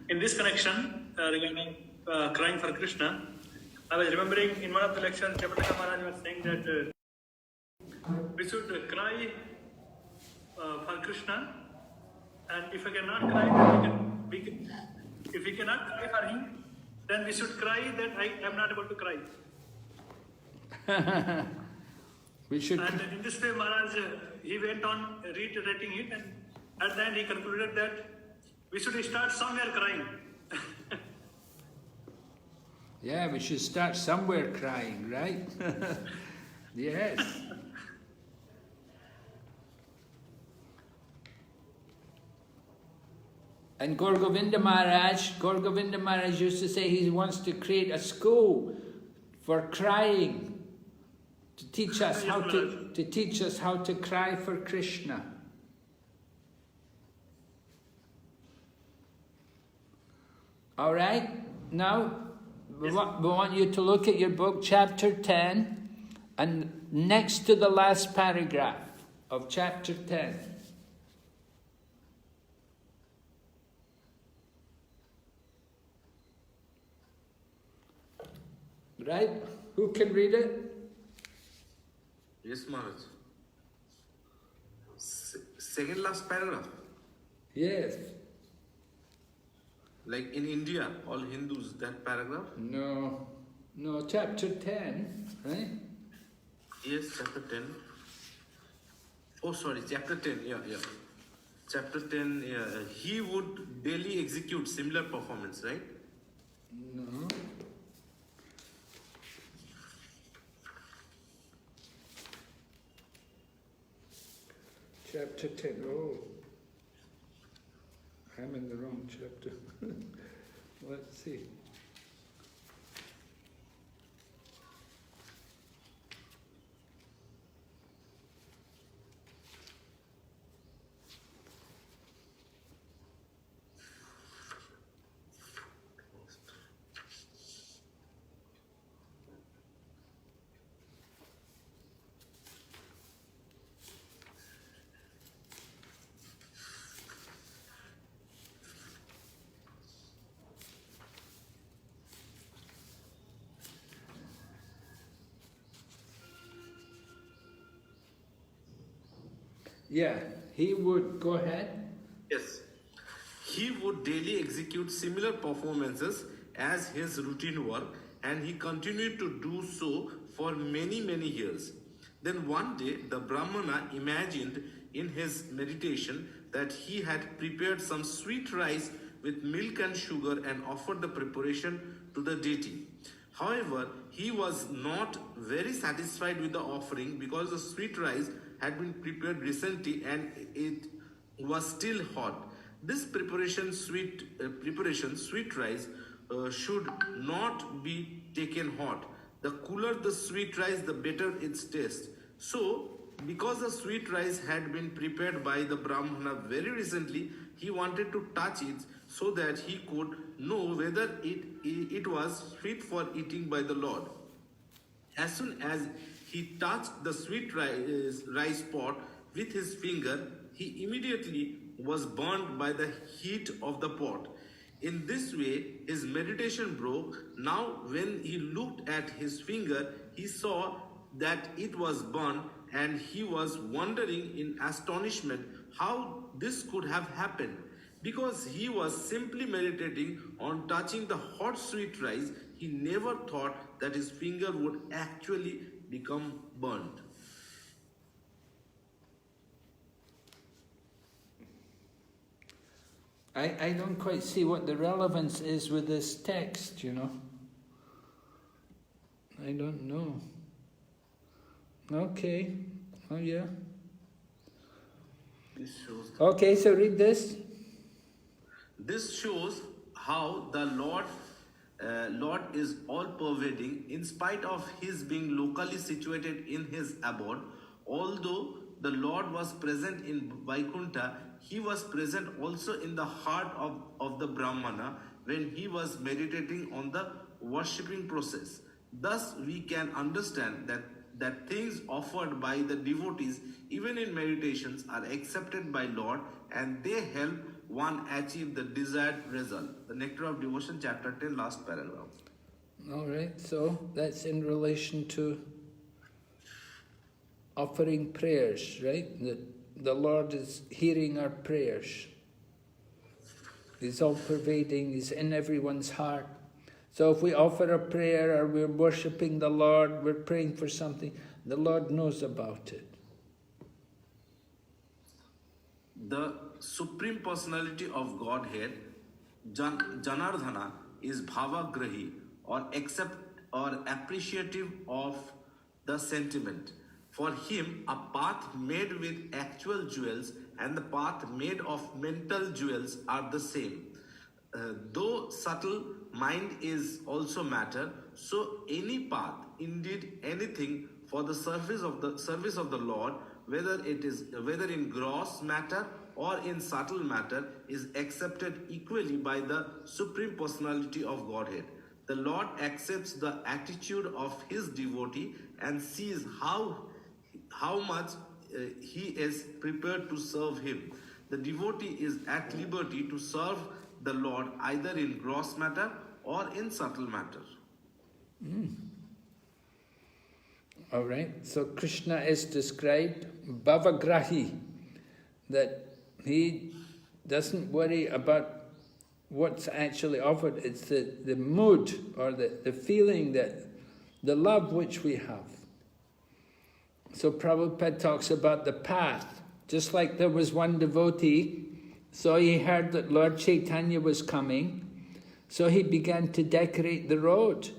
in this connection, regarding crying for Krishna, I was remembering in one of the lectures, Jabata Maharaj was saying that we should cry for Krishna, and if we cannot cry, then if we cannot cry for him, then we should cry that I am not able to cry. We should. And in this way, Maharaj, he went on reiterating it, and at the end he concluded that we should start somewhere crying. Yeah, we should start somewhere crying, right? Yes. And Gaur Govinda Maharaj used to say he wants to create a school for crying, to teach us how to cry for Krishna. All right, now we want you to look at your book, chapter 10, and next to the last paragraph of chapter 10. Right? Who can read it? Yes, Maharaj. Second last paragraph. Yes. Like in India, all Hindus, that paragraph? No, chapter 10, right? Yes, chapter 10. Oh, sorry, chapter 10, yeah. Chapter 10, he would daily execute similar performance, right? No. Chapter 10, oh. I'm in the wrong chapter. Let's see. Yeah, he would, go ahead. Yes. He would daily execute similar performances as his routine work, and he continued to do so for many, many years. Then one day, the Brahmana imagined in his meditation that he had prepared some sweet rice with milk and sugar and offered the preparation to the deity. However, he was not very satisfied with the offering because the sweet rice had been prepared recently and it was still hot. This sweet rice should not be taken hot. The cooler the sweet rice, the better its taste. So, because the sweet rice had been prepared by the Brahmana very recently, he wanted to touch it so that he could know whether it was fit for eating by the Lord. As soon as he touched the sweet rice pot with his finger, he immediately was burned by the heat of the pot. In this way, his meditation broke. Now, when he looked at his finger, he saw that it was burned, and he was wondering in astonishment how this could have happened. Because he was simply meditating on touching the hot sweet rice, he never thought that his finger would actually become burnt. I don't quite see what the relevance is with this text, you know. I don't know. Okay. Oh, yeah. This shows Okay, so read this. This shows how the Lord is all-pervading in spite of his being locally situated in his abode. Although the Lord was present in Vaikuntha, he was present also in the heart of the Brahmana when he was meditating on the worshipping process. Thus, we can understand that things offered by the devotees, even in meditations, are accepted by Lord, and they help one achieve the desired result. The Nectar of Devotion, chapter 10, last paragraph. All right, so that's in relation to offering prayers, right? The Lord is hearing our prayers. He's all-pervading, He's in everyone's heart. So if we offer a prayer or we're worshipping the Lord, we're praying for something, the Lord knows about it. The Supreme Personality of Godhead, Janardhana, is bhavagrahi, or appreciative of the sentiment. For him, a path made with actual jewels and the path made of mental jewels are the same. Though subtle mind is also matter, so any path, indeed anything for the service of the Lord, whether in gross matter or in subtle matter, is accepted equally by the Supreme Personality of Godhead. The Lord accepts the attitude of his devotee and sees how much he is prepared to serve him. The devotee is at liberty to serve the Lord either in gross matter or in subtle matter. All right, so Krishna is described bhavagrahi, that he doesn't worry about what's actually offered. It's the mood or the feeling, that the love which we have. So Prabhupada talks about the path. Just like there was one devotee, so he heard that Lord Chaitanya was coming, so he began to decorate the road.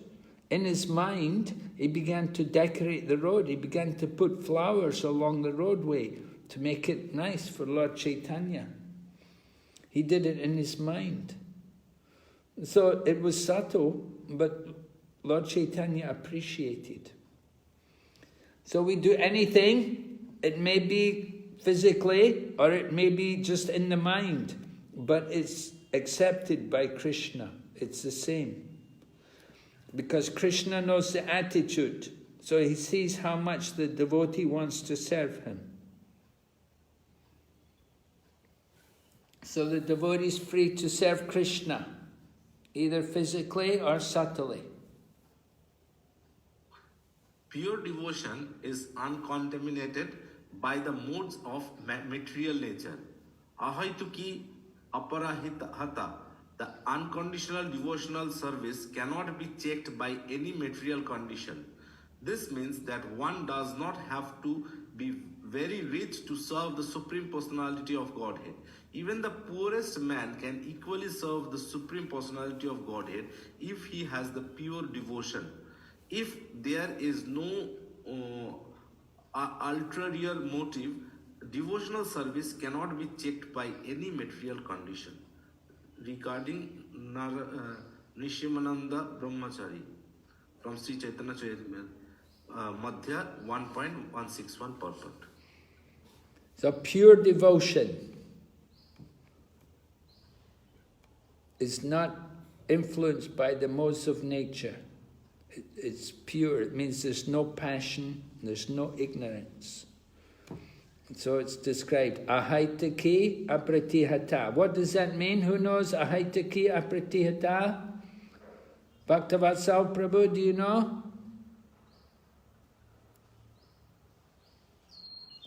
In his mind, he began to decorate the road. He began to put flowers along the roadway to make it nice for Lord Chaitanya. He did it in his mind. So it was subtle, but Lord Chaitanya appreciated. So we do anything, it may be physically or it may be just in the mind, but it's accepted by Krishna. It's the same. Because Krishna knows the attitude, so he sees how much the devotee wants to serve him. So the devotee is free to serve Krishna, either physically or subtly. Pure devotion is uncontaminated by the modes of material nature. Ahaituki aparahita, the unconditional devotional service cannot be checked by any material condition. This means that one does not have to be very rich to serve the Supreme Personality of Godhead. Even the poorest man can equally serve the Supreme Personality of Godhead if he has the pure devotion. If there is no ulterior motive, devotional service cannot be checked by any material condition. Regarding Nishimananda Brahmachari from Sri Chaitanya Charitamrita, Madhya 1.161 purport. So pure devotion is not influenced by the modes of nature. It's pure. It means there's no passion, there's no ignorance. So it's described, ahaitaki apratihata. What does that mean? Who knows ahaitaki apratihata? Bhaktavatsal Prabhu, do you know?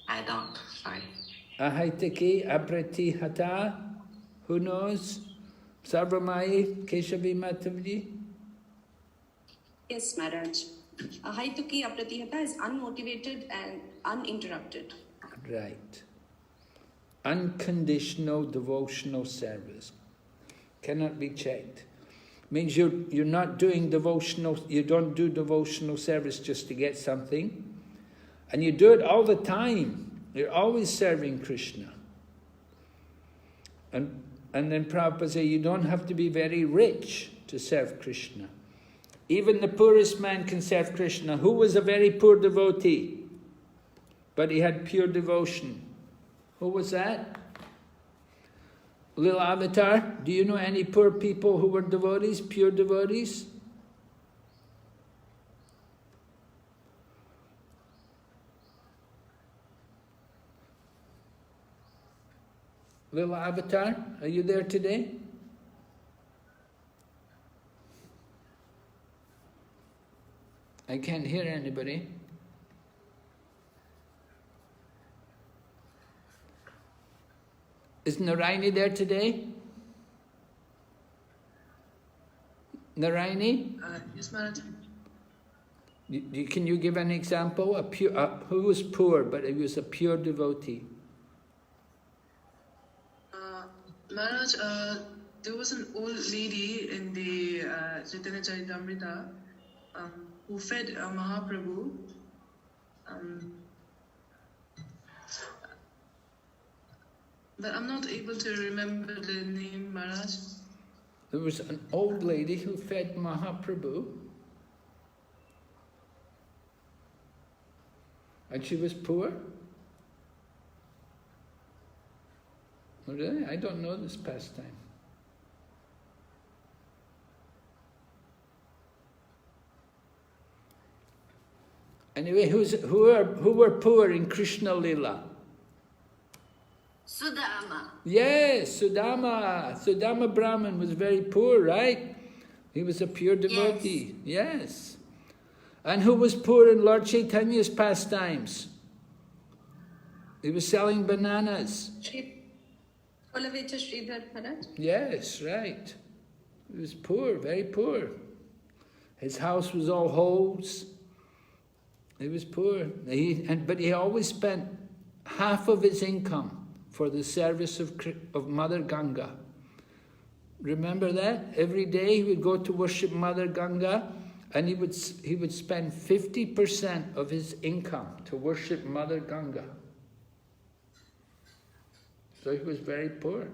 I don't, sorry. Ahaitaki apratihata. Who knows? Sarvamai Keshavi Matavji? Yes, Maharaj. Ahaituki apratihata is unmotivated and uninterrupted. Right. Unconditional devotional service. Cannot be checked. Means you're not doing devotional, you don't do devotional service just to get something. And you do it all the time. You're always serving Krishna. And And then Prabhupada said, you don't have to be very rich to serve Krishna. Even the poorest man can serve Krishna. Who was a very poor devotee, but he had pure devotion? Who was that? Little Avatar, do you know any poor people who were devotees, pure devotees? Little Avatar, are you there today? I can't hear anybody. Is Narayani there today? Narayani? Yes, Maharaj. Can you give an example? Who was poor, but he was a pure devotee? Maharaj, there was an old lady in the Chaitanya Charitamrita who fed Mahaprabhu. But I'm not able to remember the name, Maharaj. There was an old lady who fed Mahaprabhu. And she was poor? Oh, really? I don't know this pastime. Anyway, who were poor in Krishna Lila? Sudama. Yes, Sudama. Sudama Brahman was very poor, right? He was a pure devotee. Yes. And who was poor in Lord Chaitanya's pastimes? He was selling bananas. Olavecha Sridhar Maharaj? Yes, right. He was poor, very poor. His house was all holes. He was poor. But he always spent half of his income for the service of Mother Ganga. Remember that? Every day he would go to worship Mother Ganga, and he would spend 50% of his income to worship Mother Ganga. So he was very poor.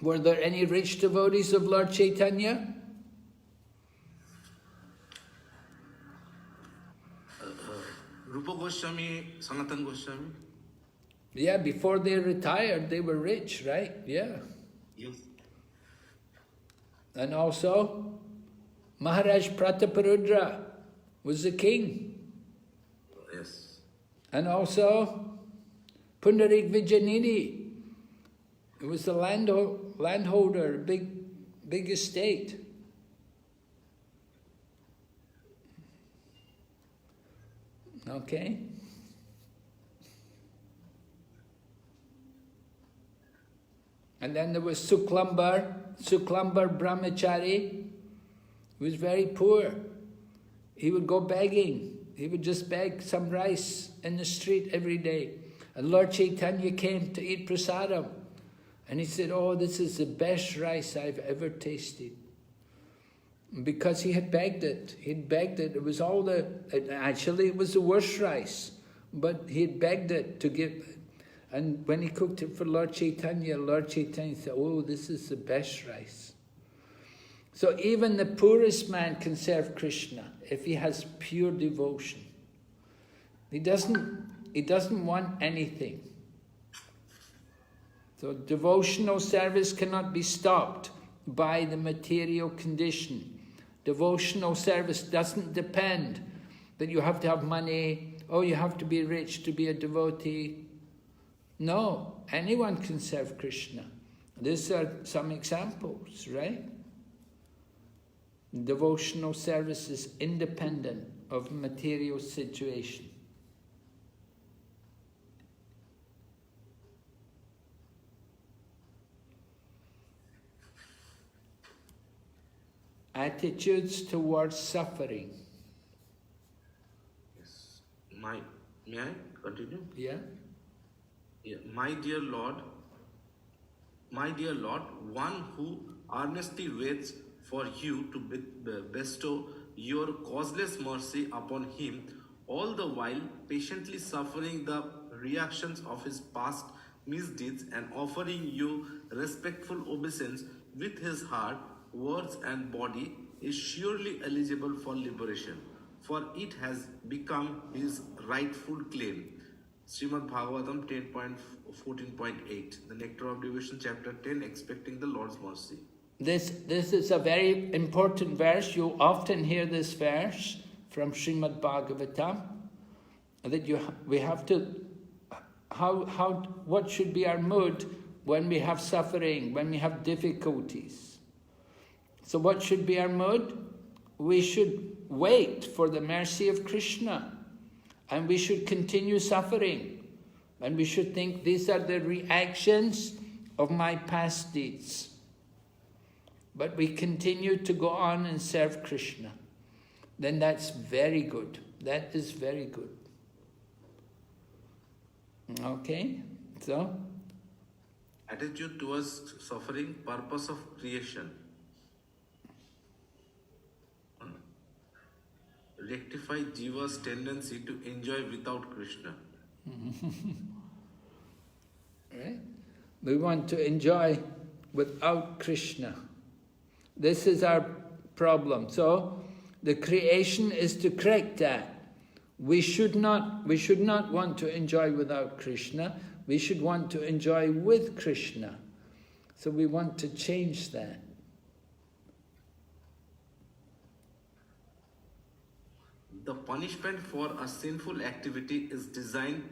Were there any rich devotees of Lord Chaitanya? Rupa Goswami, Sanatana Goswami. Yeah, before they retired, they were rich, right? Yeah. Yes. And also, Maharaj Prataparudra was the king. Yes. And also, Pundarik Vijayanidhi, it was the landholder, big estate. Okay. And then there was Suklambar Brahmachari, who was very poor. He would go begging. He would just beg some rice in the street every day. And Lord Chaitanya came to eat prasadam. And he said, oh, this is the best rice I've ever tasted. Because he had begged it. He'd begged it. It was actually it was the worst rice. But he had begged it to give. And when he cooked it for Lord Chaitanya said, oh, this is the best rice. So even the poorest man can serve Krishna if he has pure devotion. He doesn't want anything. So devotional service cannot be stopped by the material condition. Devotional service doesn't depend that you have to have money, or you have to be rich to be a devotee. No, anyone can serve Krishna. These are some examples, right? Devotional service is independent of material situation. Attitudes towards suffering. Yes. May I continue? Yeah? Yeah. My dear Lord, one who earnestly waits for you to bestow your causeless mercy upon him, all the while patiently suffering the reactions of his past misdeeds and offering you respectful obeisance with his heart, words and body is surely eligible for liberation, for it has become his rightful claim. Srimad Bhagavatam 10.14.8, the Nectar of Devotion, chapter 10, expecting the Lord's mercy. This is a very important verse. You often hear this verse from Srimad Bhagavatam, that we have to, what should be our mood when we have suffering, when we have difficulties. So what should be our mood? We should wait for the mercy of Krishna, and we should continue suffering, and we should think these are the reactions of my past deeds. But we continue to go on and serve Krishna. Then that's very good. That is very good. Okay, so? Attitude towards suffering, purpose of creation. Rectify Jiva's tendency to enjoy without Krishna. Right? We want to enjoy without Krishna. This is our problem. So, the creation is to correct that. We should not want to enjoy without Krishna. We should want to enjoy with Krishna. So we want to change that. The punishment for a sinful activity is designed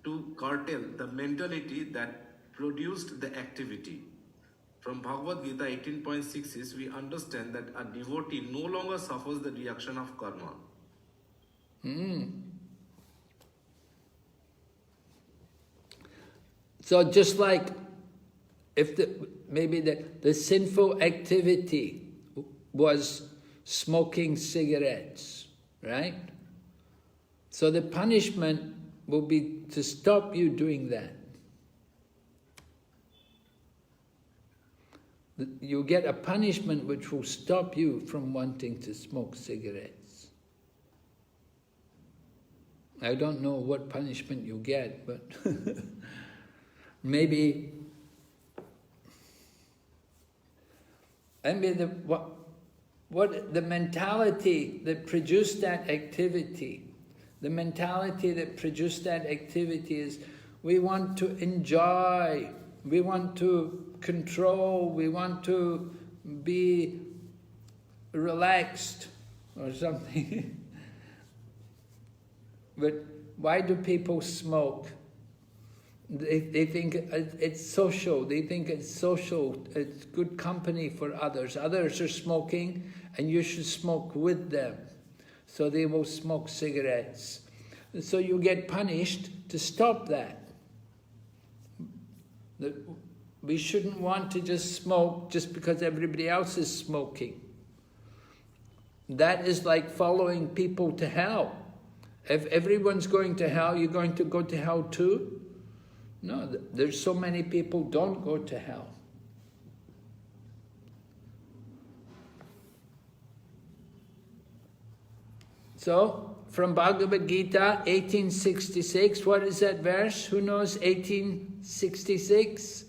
to curtail the mentality that produced the activity. From Bhagavad Gita 18.6 we understand that a devotee no longer suffers the reaction of karma. So just like if maybe the sinful activity was smoking cigarettes, right? So the punishment will be to stop you doing that. You get a punishment which will stop you from wanting to smoke cigarettes. I don't know what punishment you get, but maybe what the mentality that produced that activity, is we want to enjoy, we want to control, we want to be relaxed or something. But why do people smoke? They think it's social. They think it's social. It's good company for others. Others are smoking, and you should smoke with them. So they will smoke cigarettes. So you get punished to stop that. We shouldn't want to just smoke just because everybody else is smoking. That is like following people to hell. If everyone's going to hell, you're going to go to hell too? No, there's so many people don't go to hell. So, from Bhagavad Gita, 1866, what is that verse? Who knows 1866?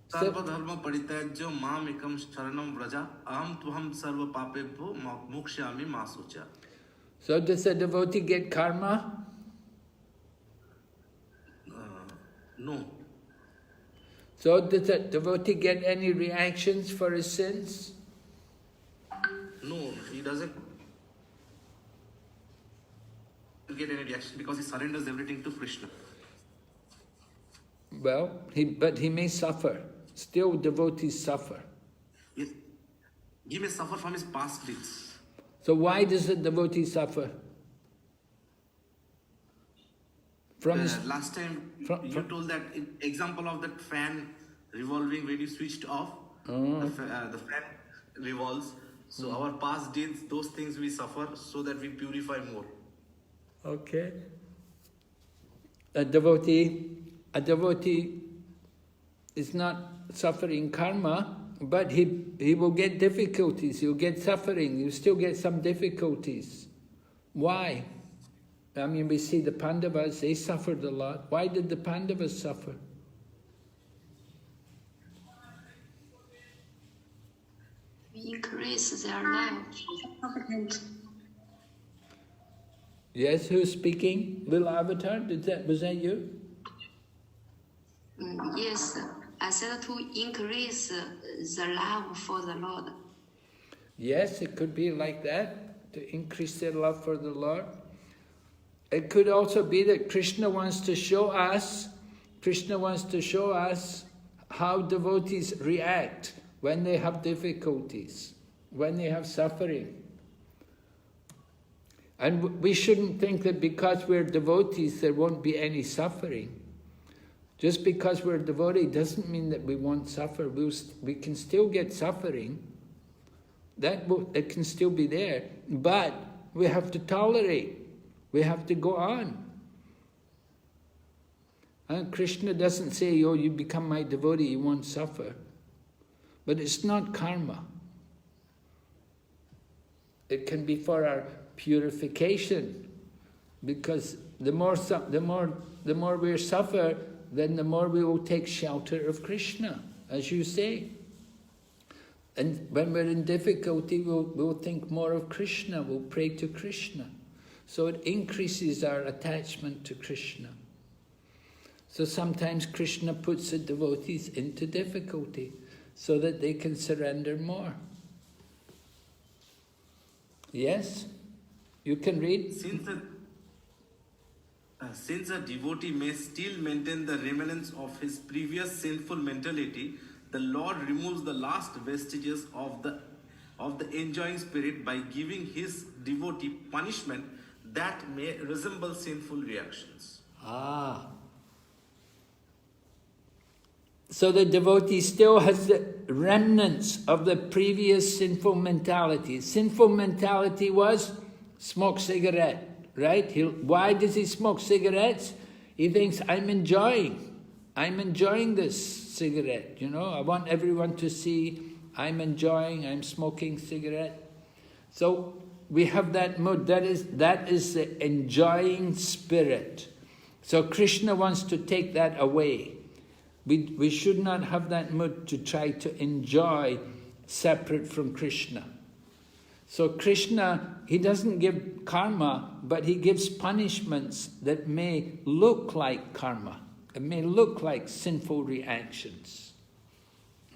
Sarva dharma parityajya mam ekam sharanam vraja aham tuham sarva papebhyo mokshyami ma sucha. So does a devotee get karma? No. So does a devotee get any reactions for his sins? No, he doesn't get any reaction because he surrenders everything to Krishna. Well, but he may suffer. Still devotees suffer. Yes. He may suffer from his past deeds. So why does the devotee suffer? Last time you told that example of that fan revolving when you switched off, the fan revolves. So our past deeds, those things we suffer so that we purify more. Okay. A devotee is not suffering karma, but he will get difficulties, he'll get suffering, he'll still get some difficulties. Why? I mean, we see the Pandavas, they suffered a lot. Why did the Pandavas suffer? increase their love. Competent. Yes, who's speaking? Little Avatar, was that you? Yes, I said to increase the love for the Lord. Yes, it could be like that, to increase their love for the Lord. It could also be that Krishna wants to show us how devotees react when they have difficulties, when they have suffering. And we shouldn't think that because we're devotees there won't be any suffering. Just because we're a devotee doesn't mean that we won't suffer. We can still get suffering. It can still be there. But we have to tolerate. We have to go on. And Krishna doesn't say, oh, you become my devotee, you won't suffer. But it's not karma. It can be for our purification, because the more we suffer, then the more we will take shelter of Krishna, as you say. And when we're in difficulty, we'll think more of Krishna, we'll pray to Krishna. So it increases our attachment to Krishna. So sometimes Krishna puts the devotees into difficulty so that they can surrender more. Yes? You can read? Since a devotee may still maintain the remnants of his previous sinful mentality, the Lord removes the last vestiges of the enjoying spirit by giving his devotee punishment that may resemble sinful reactions. Ah. So the devotee still has the remnants of the previous sinful mentality. Sinful mentality was smoke cigarette, right? Why does he smoke cigarettes? He thinks, I'm enjoying this cigarette, you know. I want everyone to see I'm smoking cigarette. So we have that mood, that is the enjoying spirit. So Krishna wants to take that away. We should not have that mood to try to enjoy separate from Krishna. So Krishna, he doesn't give karma, but he gives punishments that may look like karma. It may look like sinful reactions.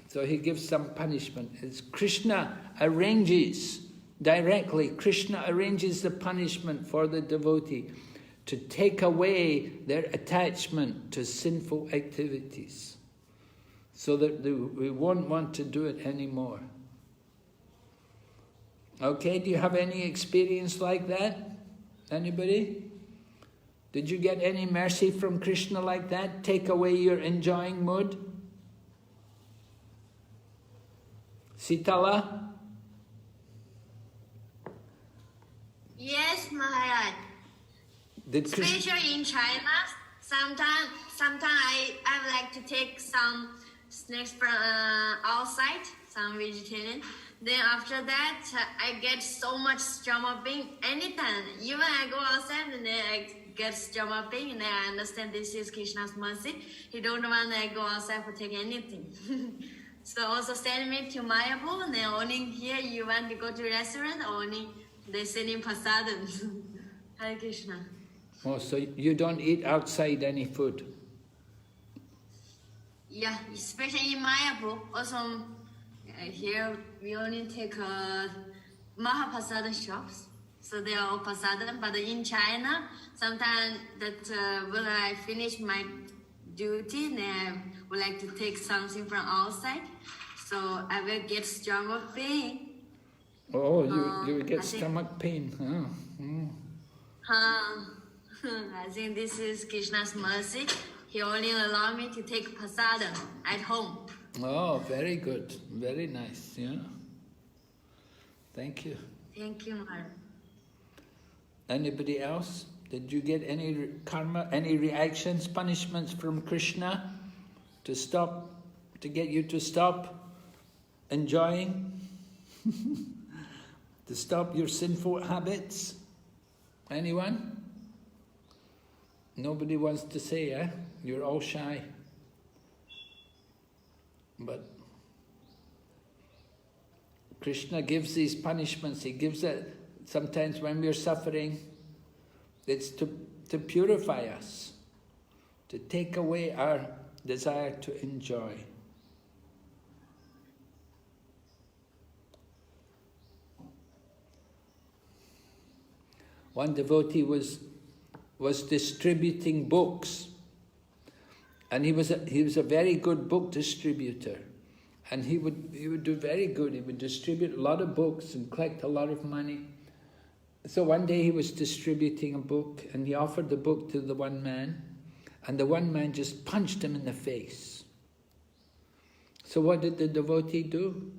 So he gives some punishment. It's Krishna arranges directly. Krishna arranges the punishment for the devotee to take away their attachment to sinful activities, so that we won't want to do it anymore. Okay, do you have any experience like that? Anybody? Did you get any mercy from Krishna like that? Take away your enjoying mood? Sitala? Yes, Maharaj. Especially in China, sometimes I like to take some snacks from outside, some vegetarian. Then after that, I get so much stomach pain anytime. Even I go outside and then I get stomach pain, and then I understand this is Krishna's mercy. He don't want I go outside for take anything. So also send me to Mayapur, and then only here you want to go to restaurant, only they send in prasadam. Hare Krishna. Oh, so you don't eat outside any food? Yeah, especially in Mayapur. Also, here we only take Mahaprasada shops. So they are all prasadam. But in China, sometimes that when I finish my duty, then I would like to take something from outside. So I will get stomach pain. Oh, you will get stomach pain. I think this is Krishna's mercy. He only allowed me to take prasadam at home. Oh, very good. Very nice. Yeah. Thank you. Thank you, Maharaj. Anybody else? Did you get any karma, any reactions, punishments from Krishna to get you to stop enjoying? To stop your sinful habits? Anyone? Nobody wants to say, eh? You're all shy. But Krishna gives these punishments. He gives it sometimes when we're suffering. It's to purify us, to take away our desire to enjoy. One devotee was distributing books, and he was a very good book distributor, and he would do very good. He would distribute a lot of books and collect a lot of money. So one day he was distributing a book, and he offered the book to the one man, and the one man just punched him in the face. So what did the devotee do?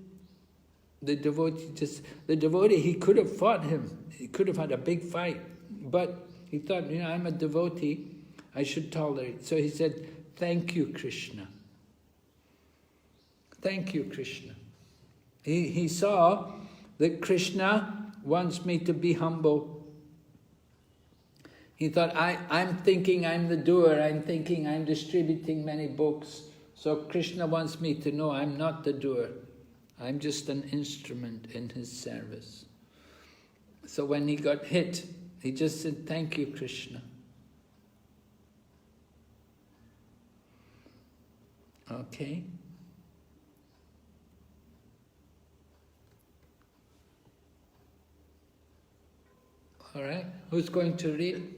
The devotee, he could have fought him. He could have had a big fight. But he thought, I'm a devotee, I should tolerate. So he said, "Thank you, Krishna. Thank you, Krishna." He saw that Krishna wants me to be humble. He thought, I'm thinking I'm the doer, I'm thinking I'm distributing many books. So Krishna wants me to know I'm not the doer. I'm just an instrument in his service. So when he got hit, he just said, "Thank you, Krishna." Okay. All right. Who's going to read?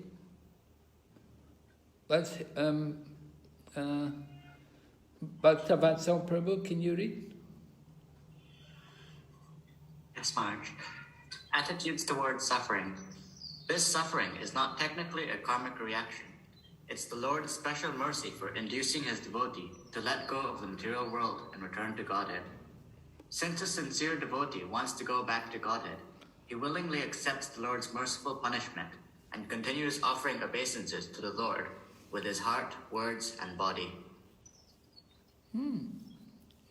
Let's. Bhaktavatsal Prabhu, can you read? Yes, Maharaj. Attitudes towards suffering. This suffering is not technically a karmic reaction. It's the Lord's special mercy for inducing his devotee to let go of the material world and return to Godhead. Since a sincere devotee wants to go back to Godhead, he willingly accepts the Lord's merciful punishment and continues offering obeisances to the Lord with his heart, words, and body.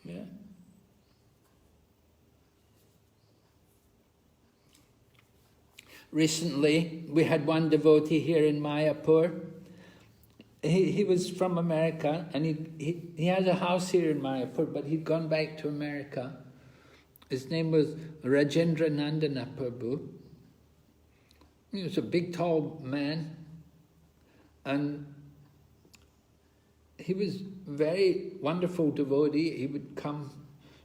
Yeah. Recently, we had one devotee here in Mayapur. He was from America, and he had a house here in Mayapur, but he'd gone back to America. His name was Rajendra Nandana Prabhu. He was a big, tall man, and he was very wonderful devotee. He would come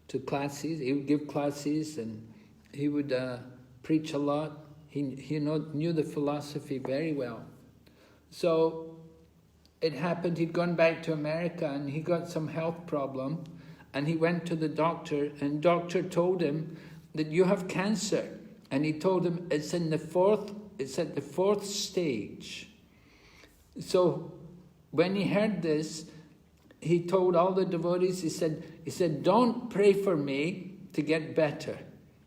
to classes, he would give classes, and he would preach a lot. He knew the philosophy very well. So it happened, he'd gone back to America and he got some health problem, and he went to the doctor, and doctor told him that you have cancer. And he told him it's at the fourth stage. So when he heard this, he told all the devotees, he said, "Don't pray for me to get better."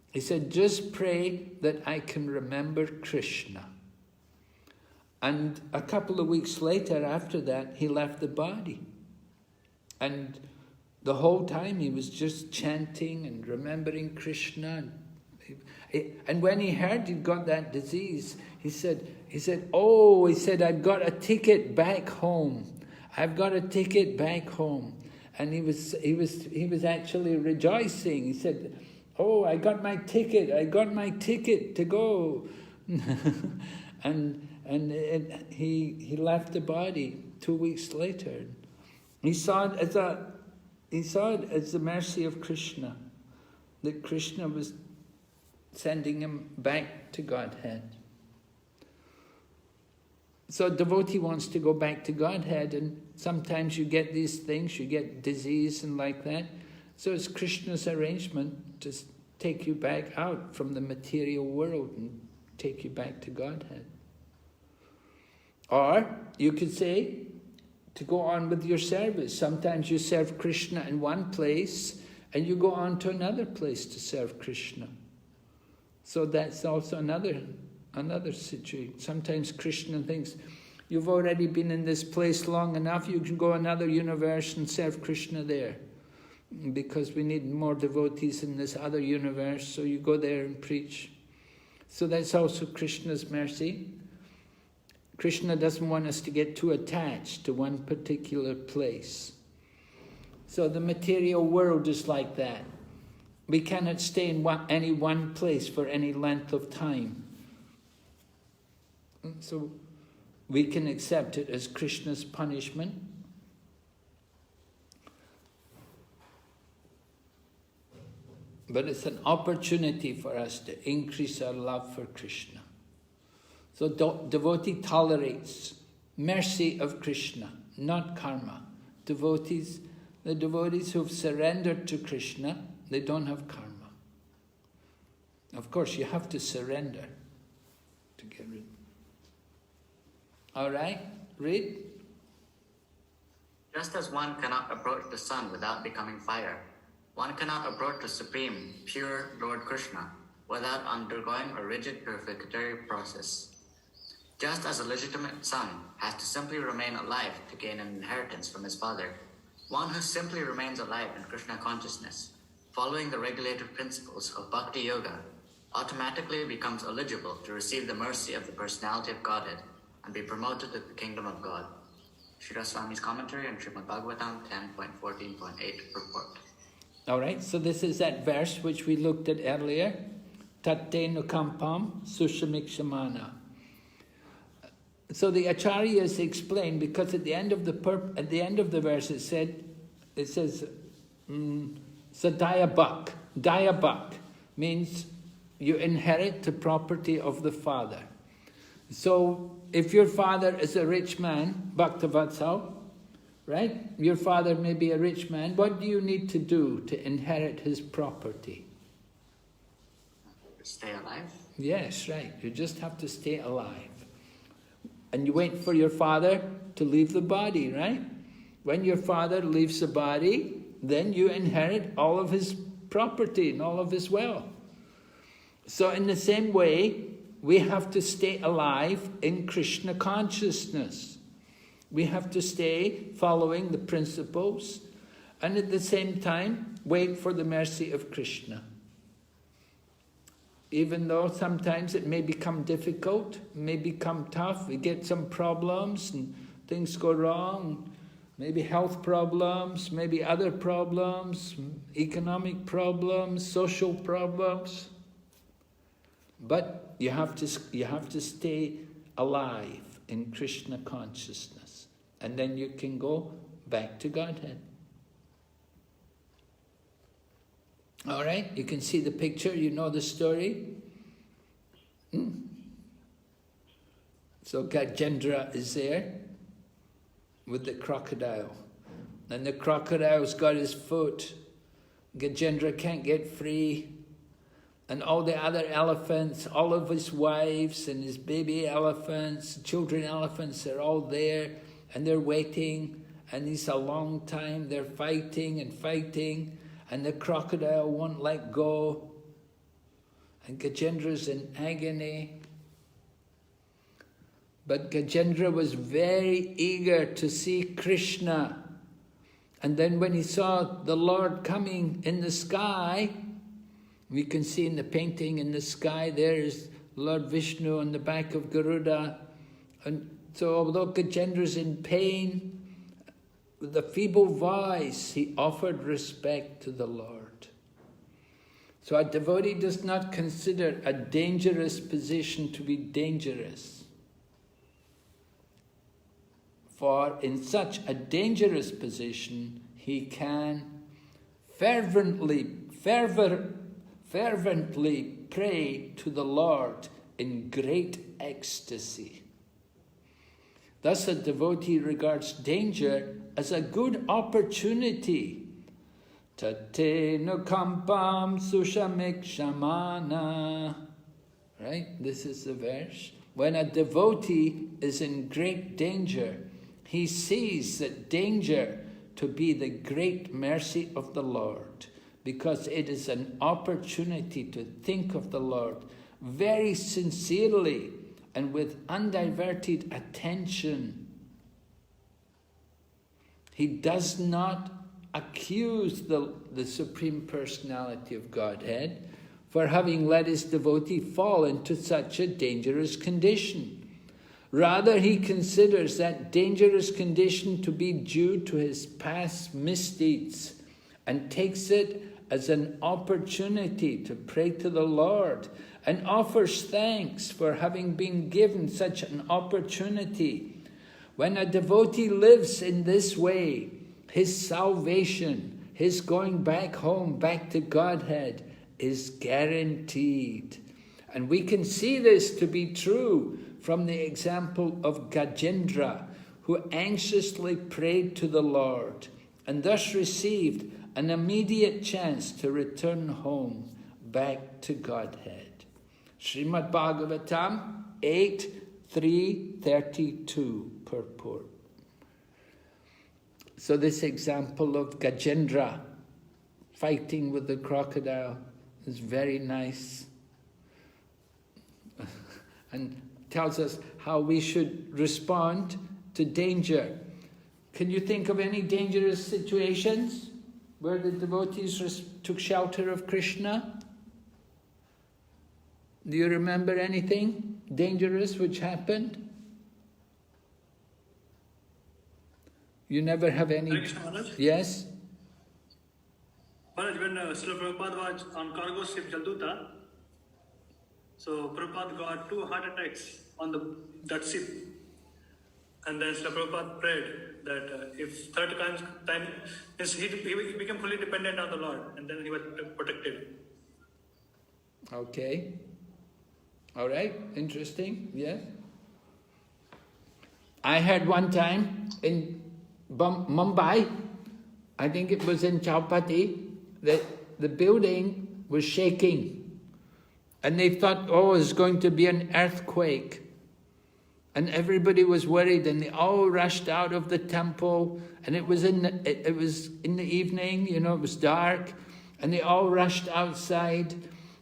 He said, "Just pray that I can remember Krishna." And a couple of weeks later, after that, he left the body. And the whole time he was just chanting and remembering Krishna. And when he heard he'd got that disease, he said, "I've got a ticket back home. I've got a ticket back home." And he was actually rejoicing. He said, "Oh, I got my ticket to go." and he left the body 2 weeks later. He saw it as the mercy of Krishna, that Krishna was sending him back to Godhead. So a devotee wants to go back to Godhead, and sometimes you get these things, you get disease and like that. So it's Krishna's arrangement to take you back out from the material world and take you back to Godhead. Or you could say, to go on with your service. Sometimes you serve Krishna in one place and you go on to another place to serve Krishna. So that's also another situation. Sometimes Krishna thinks, you've already been in this place long enough, you can go another universe and serve Krishna there. Because we need more devotees in this other universe, so you go there and preach. So that's also Krishna's mercy. Krishna doesn't want us to get too attached to one particular place. So the material world is like that. We cannot stay in any one place for any length of time. So we can accept it as Krishna's punishment. But it's an opportunity for us to increase our love for Krishna. So devotee tolerates mercy of Krishna, not karma. The devotees who've surrendered to Krishna, they don't have karma. Of course, you have to surrender to get rid. All right, read. Just as one cannot approach the sun without becoming fire, one cannot approach the supreme, pure Lord Krishna without undergoing a rigid purificatory process. Just as a legitimate son has to simply remain alive to gain an inheritance from his father, one who simply remains alive in Krishna consciousness, following the regulative principles of Bhakti Yoga, automatically becomes eligible to receive the mercy of the personality of Godhead and be promoted to the kingdom of God. Srila Swami's commentary on Srimad Bhagavatam 10.14.8 purport. All right, so this is that verse which we looked at earlier. Tate nukampam sushamikshamana. So the acharyas explain, because at the end of the verse it says sadayabak. Dayabak means you inherit the property of the father. So if your father is a rich man, Bhaktavatsal, right? Your father may be a rich man. What do you need to do to inherit his property? Stay alive? Yes, right. You just have to stay alive. And you wait for your father to leave the body, right? When your father leaves the body, then you inherit all of his property and all of his wealth. So in the same way, we have to stay alive in Krishna consciousness. We have to stay following the principles and at the same time wait for the mercy of Krishna. Even though sometimes it may become difficult, may become tough, we get some problems and things go wrong, maybe health problems, maybe other problems, economic problems, social problems. But you have to stay alive in Krishna consciousness, and then you can go back to Godhead. All right, you can see the picture, you know the story. So Gajendra is there with the crocodile. And the crocodile's got his foot. Gajendra can't get free. And all the other elephants, all of his wives and his baby elephants, children elephants, they're all there and they're waiting. And it's a long time, they're fighting and fighting. And the crocodile won't let go. And Gajendra's in agony. But Gajendra was very eager to see Krishna. And then when he saw the Lord coming in the sky, we can see in the painting in the sky, there is Lord Vishnu on the back of Garuda. And so although Gajendra's in pain, with a feeble voice, he offered respect to the Lord. So a devotee does not consider a dangerous position to be dangerous. For in such a dangerous position, he can fervently pray to the Lord in great ecstasy. Thus a devotee regards danger as a good opportunity. Tate nukampam sushamikshamana. Right? This is the verse. When a devotee is in great danger, he sees that danger to be the great mercy of the Lord, because it is an opportunity to think of the Lord very sincerely and with undiverted attention. He does not accuse the Supreme Personality of Godhead for having let his devotee fall into such a dangerous condition. Rather, he considers that dangerous condition to be due to his past misdeeds and takes it as an opportunity to pray to the Lord and offers thanks for having been given such an opportunity. When a devotee lives in this way, his salvation, his going back home, back to Godhead, is guaranteed. And we can see this to be true from the example of Gajendra, who anxiously prayed to the Lord and thus received an immediate chance to return home back to Godhead. Srimad Bhagavatam 8:332 purport. So this example of Gajendra fighting with the crocodile is very nice and tells us how we should respond to danger. Can you think of any dangerous situations where the devotees took shelter of Krishna? Do you remember anything dangerous which happened? You never have any... Yes? Maharaj, when Srila Prabhupada was on cargo ship Jalduta, so Prabhupada got 2 heart attacks on that ship. And then Srila Prabhupada prayed that if third time he became fully dependent on the Lord, and then he was protected. Okay. All right. Interesting. Yeah. I heard one time in Mumbai, I think it was in Chowpatty, that the building was shaking. And they thought, oh, it's going to be an earthquake. And everybody was worried, and they all rushed out of the temple. And it was in the evening, you know, it was dark. And they all rushed outside.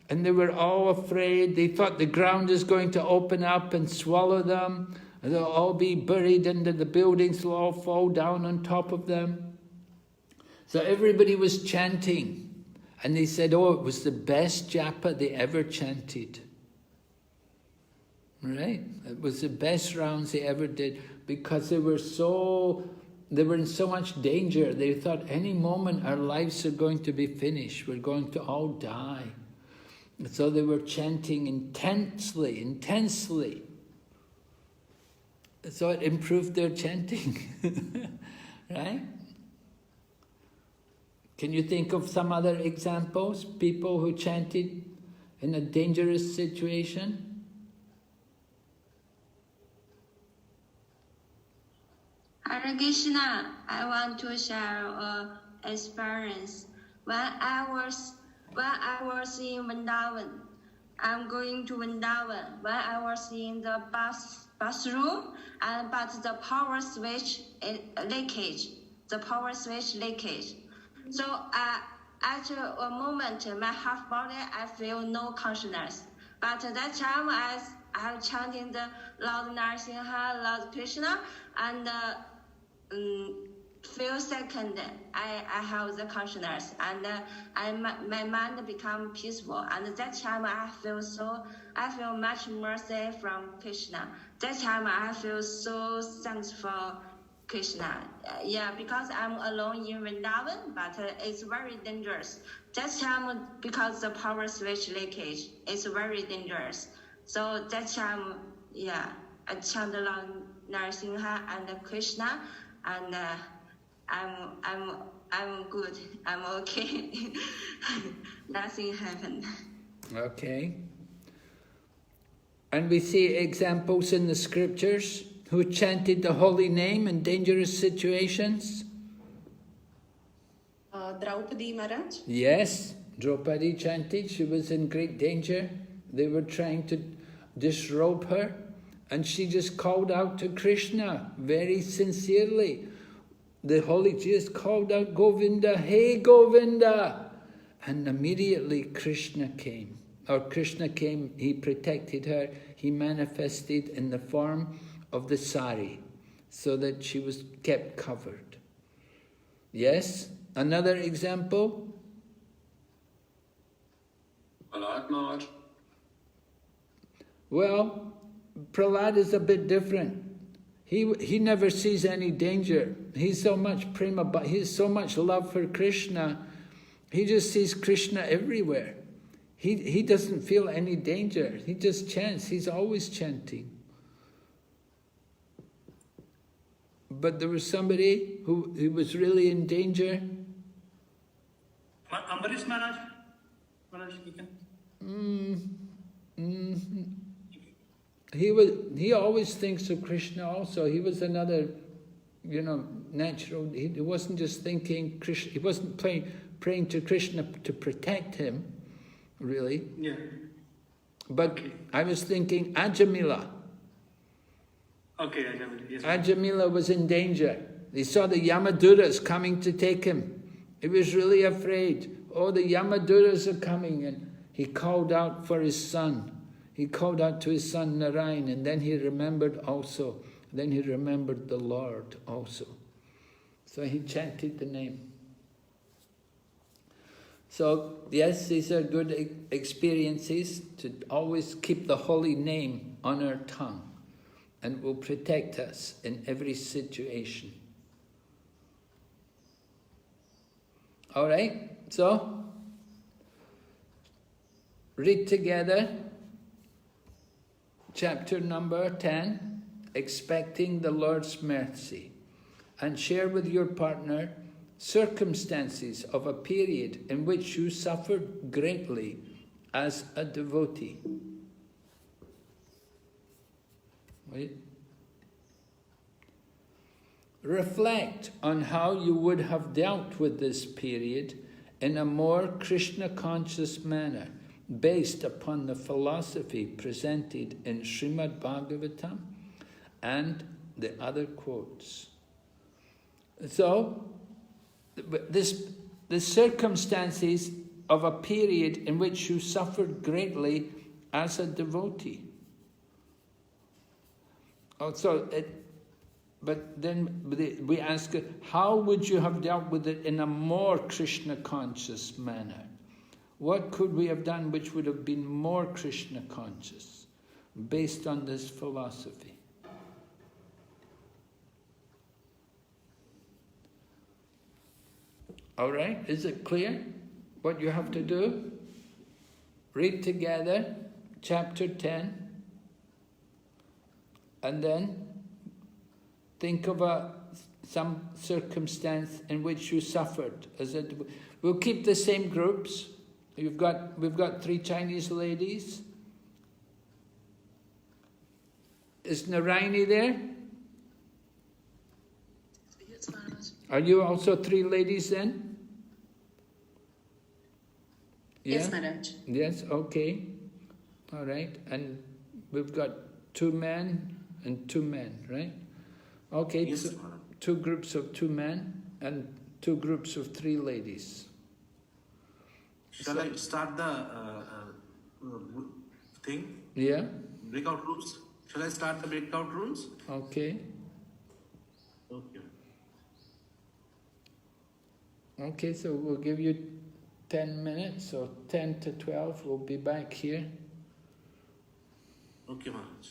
And they were all afraid. They thought the ground is going to open up and swallow them. And they'll all be buried under the buildings. They'll all fall down on top of them. So everybody was chanting. And they said, oh, it was the best japa they ever chanted. Right? It was the best rounds they ever did, because they were in so much danger. They thought any moment our lives are going to be finished. We're going to all die. And so they were chanting intensely. So it improved their chanting. Right? Can you think of some other examples? People who chanted in a dangerous situation? Hare Krishna, I want to share an experience. When I was in Vrindavan, I'm going to Vrindavan. When I was in the bathroom, but the power switch leakage. So at a moment, my half body, I feel no consciousness. But that time, I have chanting the Lord Narasimha, Lord Krishna, and few seconds, I have the consciousness, and my mind become peaceful. And that time, I feel much mercy from Krishna. That time, I feel so thankful Krishna. Because I'm alone in Vrindavan, but it's very dangerous. That time, because the power switch leakage, it's very dangerous. So that time, I chant Lord Narasimha and Krishna, and I'm good. I'm okay. Nothing happened. Okay. And we see examples in the scriptures who chanted the holy name in dangerous situations. Draupadi Maharaj? Yes, Draupadi chanted. She was in great danger. They were trying to disrobe her. And she just called out to Krishna very sincerely. The Holy Jesus called out, Govinda, hey Govinda! And immediately Krishna came. He protected her. He manifested in the form of the sari, so that she was kept covered. Yes? Another example? Prahlad Maharaj. Well, Prahlad is a bit different. He never sees any danger. He's so much prema, but he has so much love for Krishna He just sees Krishna everywhere. He doesn't feel any danger. He just chants. He's always chanting. But there was somebody who was really in danger. Ambarish Maharaj? Maharaj, you can. He always thinks of Krishna also. He was another, natural. He wasn't just thinking Krishna. He wasn't praying to Krishna to protect him, really. Yeah. But okay. I was thinking Ajamila. Okay, Ajamila. Yes. Ajamila was in danger. He saw the Yamaduras coming to take him. He was really afraid. Oh, the Yamaduras are coming. And he called out for his son. He called out to his son Narayan, and then he remembered also. Then he remembered the Lord also. So he chanted the name. So, yes, these are good experiences to always keep the holy name on our tongue, and will protect us in every situation. All right, so read together chapter number 10, Expecting the Lord's Mercy, and share with your partner circumstances of a period in which you suffered greatly as a devotee. Wait. Reflect on how you would have dealt with this period in a more Krishna-conscious manner, based upon the philosophy presented in Srimad Bhagavatam and the other quotes. So, the circumstances of a period in which you suffered greatly as a devotee. But then we ask, how would you have dealt with it in a more Krishna-conscious manner? What could we have done which would have been more Krishna-conscious, based on this philosophy? All right, is it clear what you have to do? Read together chapter 10, and then think of some circumstance in which you suffered. We'll keep the same groups. We've got 3 Chinese ladies. Is Narayani there? Yes, Maharaj. Are you also 3 ladies then? Yeah? Yes, Maharaj. Yes, okay. All right. And we've got 2 men and 2 men, right? Okay, Yes, so 2 groups of 2 men and 2 groups of 3 ladies. Shall I start the thing? Yeah? Breakout rooms? Shall I start the breakout rooms? Okay. Okay. Okay, so we'll give you 10 minutes, so 10 to 12, we'll be back here. Okay, Maharaj.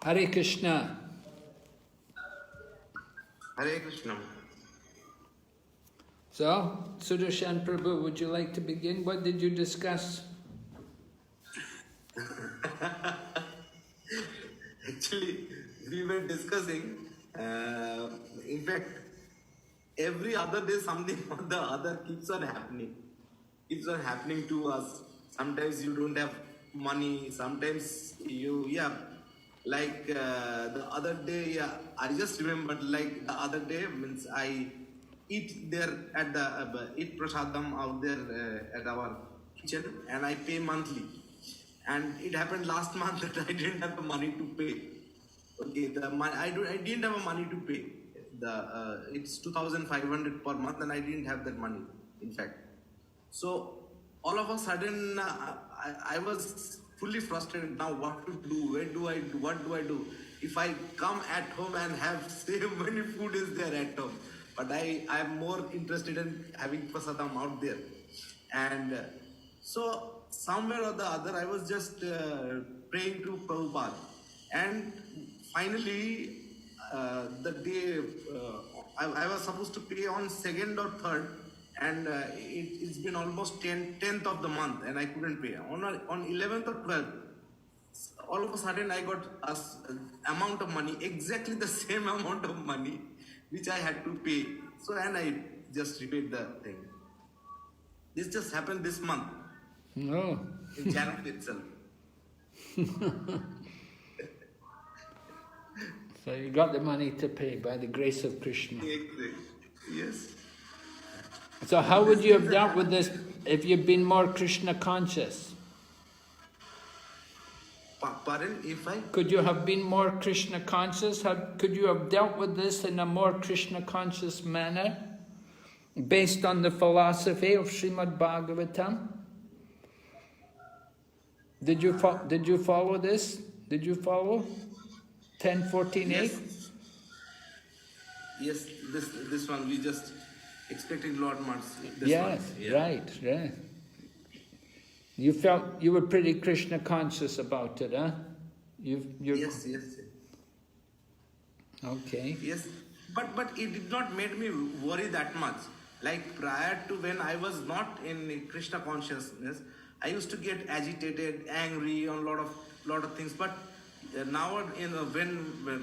Hare Krishna. Hare Krishna. So, Sudarshan Prabhu, would you like to begin? What did you discuss? Actually, we were discussing, in fact, every other day something or the other keeps on happening. Keeps on happening to us. Sometimes you don't have money, sometimes you, like the other day, I just remembered, like the other day, means I eat there at the, eat prasadam out there at our kitchen, and I pay monthly. And it happened last month that I didn't have the money to pay. Okay, I didn't have money to pay. It's 2,500 per month, and I didn't have that money, in fact. So all of a sudden, I was fully frustrated. Now, what to do? Where do I do? What do I do? If I come at home and have same many food is there at home, but I am more interested in having prasadam out there. And so somewhere or the other, I was just praying to Prabhupada. And finally, the day I was supposed to pay on 2nd or 3rd, and it's been almost 10th of the month, and I couldn't pay. On 11th or 12th, all of a sudden I got an amount of money, exactly the same amount of money which I had to pay. So, and I just repaid the thing. This just happened this month. No. In January itself. So you got the money to pay by the grace of Krishna. Yes. So how would you have dealt with this if you'd been more Krishna conscious? Pardon, if I? Could you have been more Krishna conscious? Could you have dealt with this in a more Krishna conscious manner? Based on the philosophy of Srimad Bhagavatam? Did you follow this? Did you follow 10:14:8? Yes, this one we just expecting Lord mercy. Yes, right. You felt you were pretty Krishna conscious about it, huh? Yes. Okay. Yes, but it did not make me worry that much. Like prior to when I was not in Krishna consciousness, I used to get agitated, angry on lot of things. But now,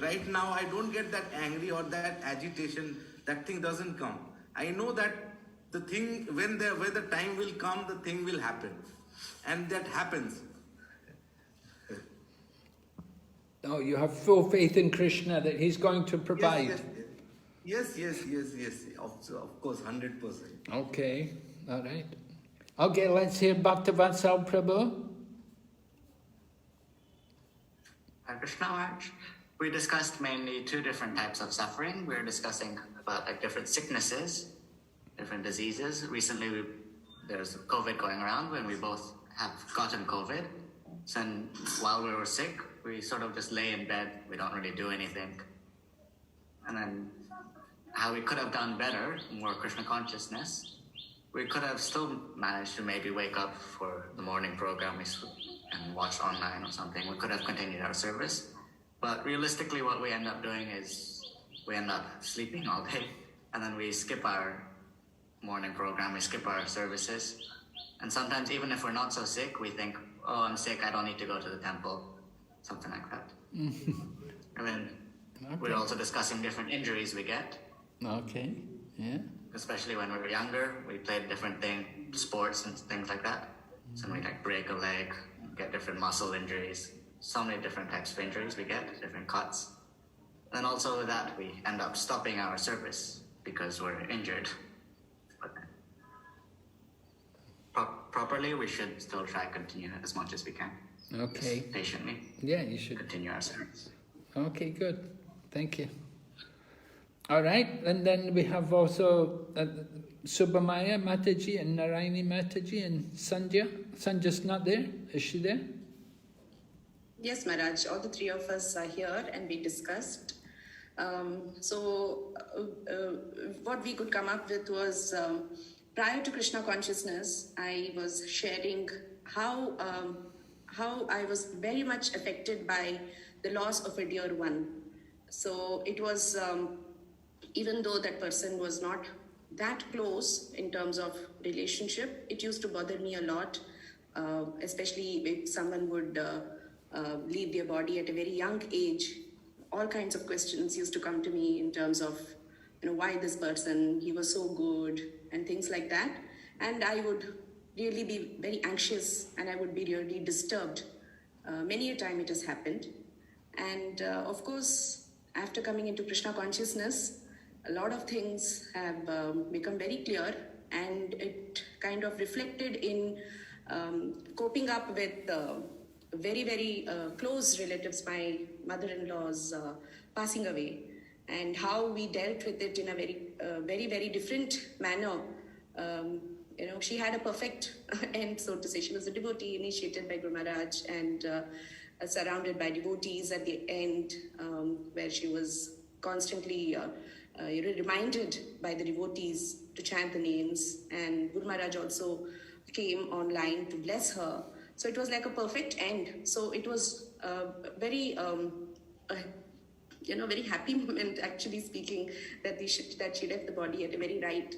right now I don't get that angry or that agitation. That thing doesn't come. I know that the thing when the time will come, the thing will happen, and that happens. Oh, you have full faith in Krishna that He's going to provide. Yes. Of course, 100%. Okay, all right. Okay, let's hear Bhaktivatsal Prabhu. Krishna Maharaj, we discussed mainly two different types of suffering. We were discussing about like different sicknesses, different diseases. Recently, there's COVID going around when we both have gotten COVID. So while we were sick, we sort of just lay in bed. We don't really do anything. And then how we could have done better, more Krishna consciousness, we could have still managed to maybe wake up for the morning program and watch online or something. We could have continued our service. But realistically, what we end up doing is we end up sleeping all day, and then we skip our morning program, we skip our services. And sometimes even if we're not so sick, we think, oh, I'm sick, I don't need to go to the temple, something like that. And then we're also discussing different injuries we get. Okay, yeah. Especially when we were younger, we played different sports and things like that. So we like break a leg, get different muscle injuries, so many different types of injuries we get, different cuts. And also with that, we end up stopping our service because we're injured. But properly, we should still try to continue as much as we can. Okay. Just patiently. Yeah, you should continue our service. Okay, good. Thank you. All right, and then we have also Subhamaya Mataji and Narayani Mataji and Sandhya. Sandhya's not there. Is she there? Yes, Maharaj. All the three of us are here and we discussed. What we could come up with was prior to Krishna consciousness, I was sharing how I was very much affected by the loss of a dear one. So it was, even though that person was not that close in terms of relationship, it used to bother me a lot, especially if someone would leave their body at a very young age. All kinds of questions used to come to me in terms of, why this person, he was so good, and things like that. And I would really be very anxious, and I would be really disturbed. Many a time it has happened. And of course, after coming into Krishna consciousness, a lot of things have become very clear, and it kind of reflected in coping up with very, very close relatives, my mother-in-law's passing away, and how we dealt with it in a very, very different manner. She had a perfect end, so to say. She was a devotee initiated by Guru Maharaj, and surrounded by devotees at the end, where she was constantly reminded by the devotees to chant the names, and Guru Maharaj also came online to bless her. So it was like a perfect end. So it was very, very happy moment, actually speaking, that she left the body at a very right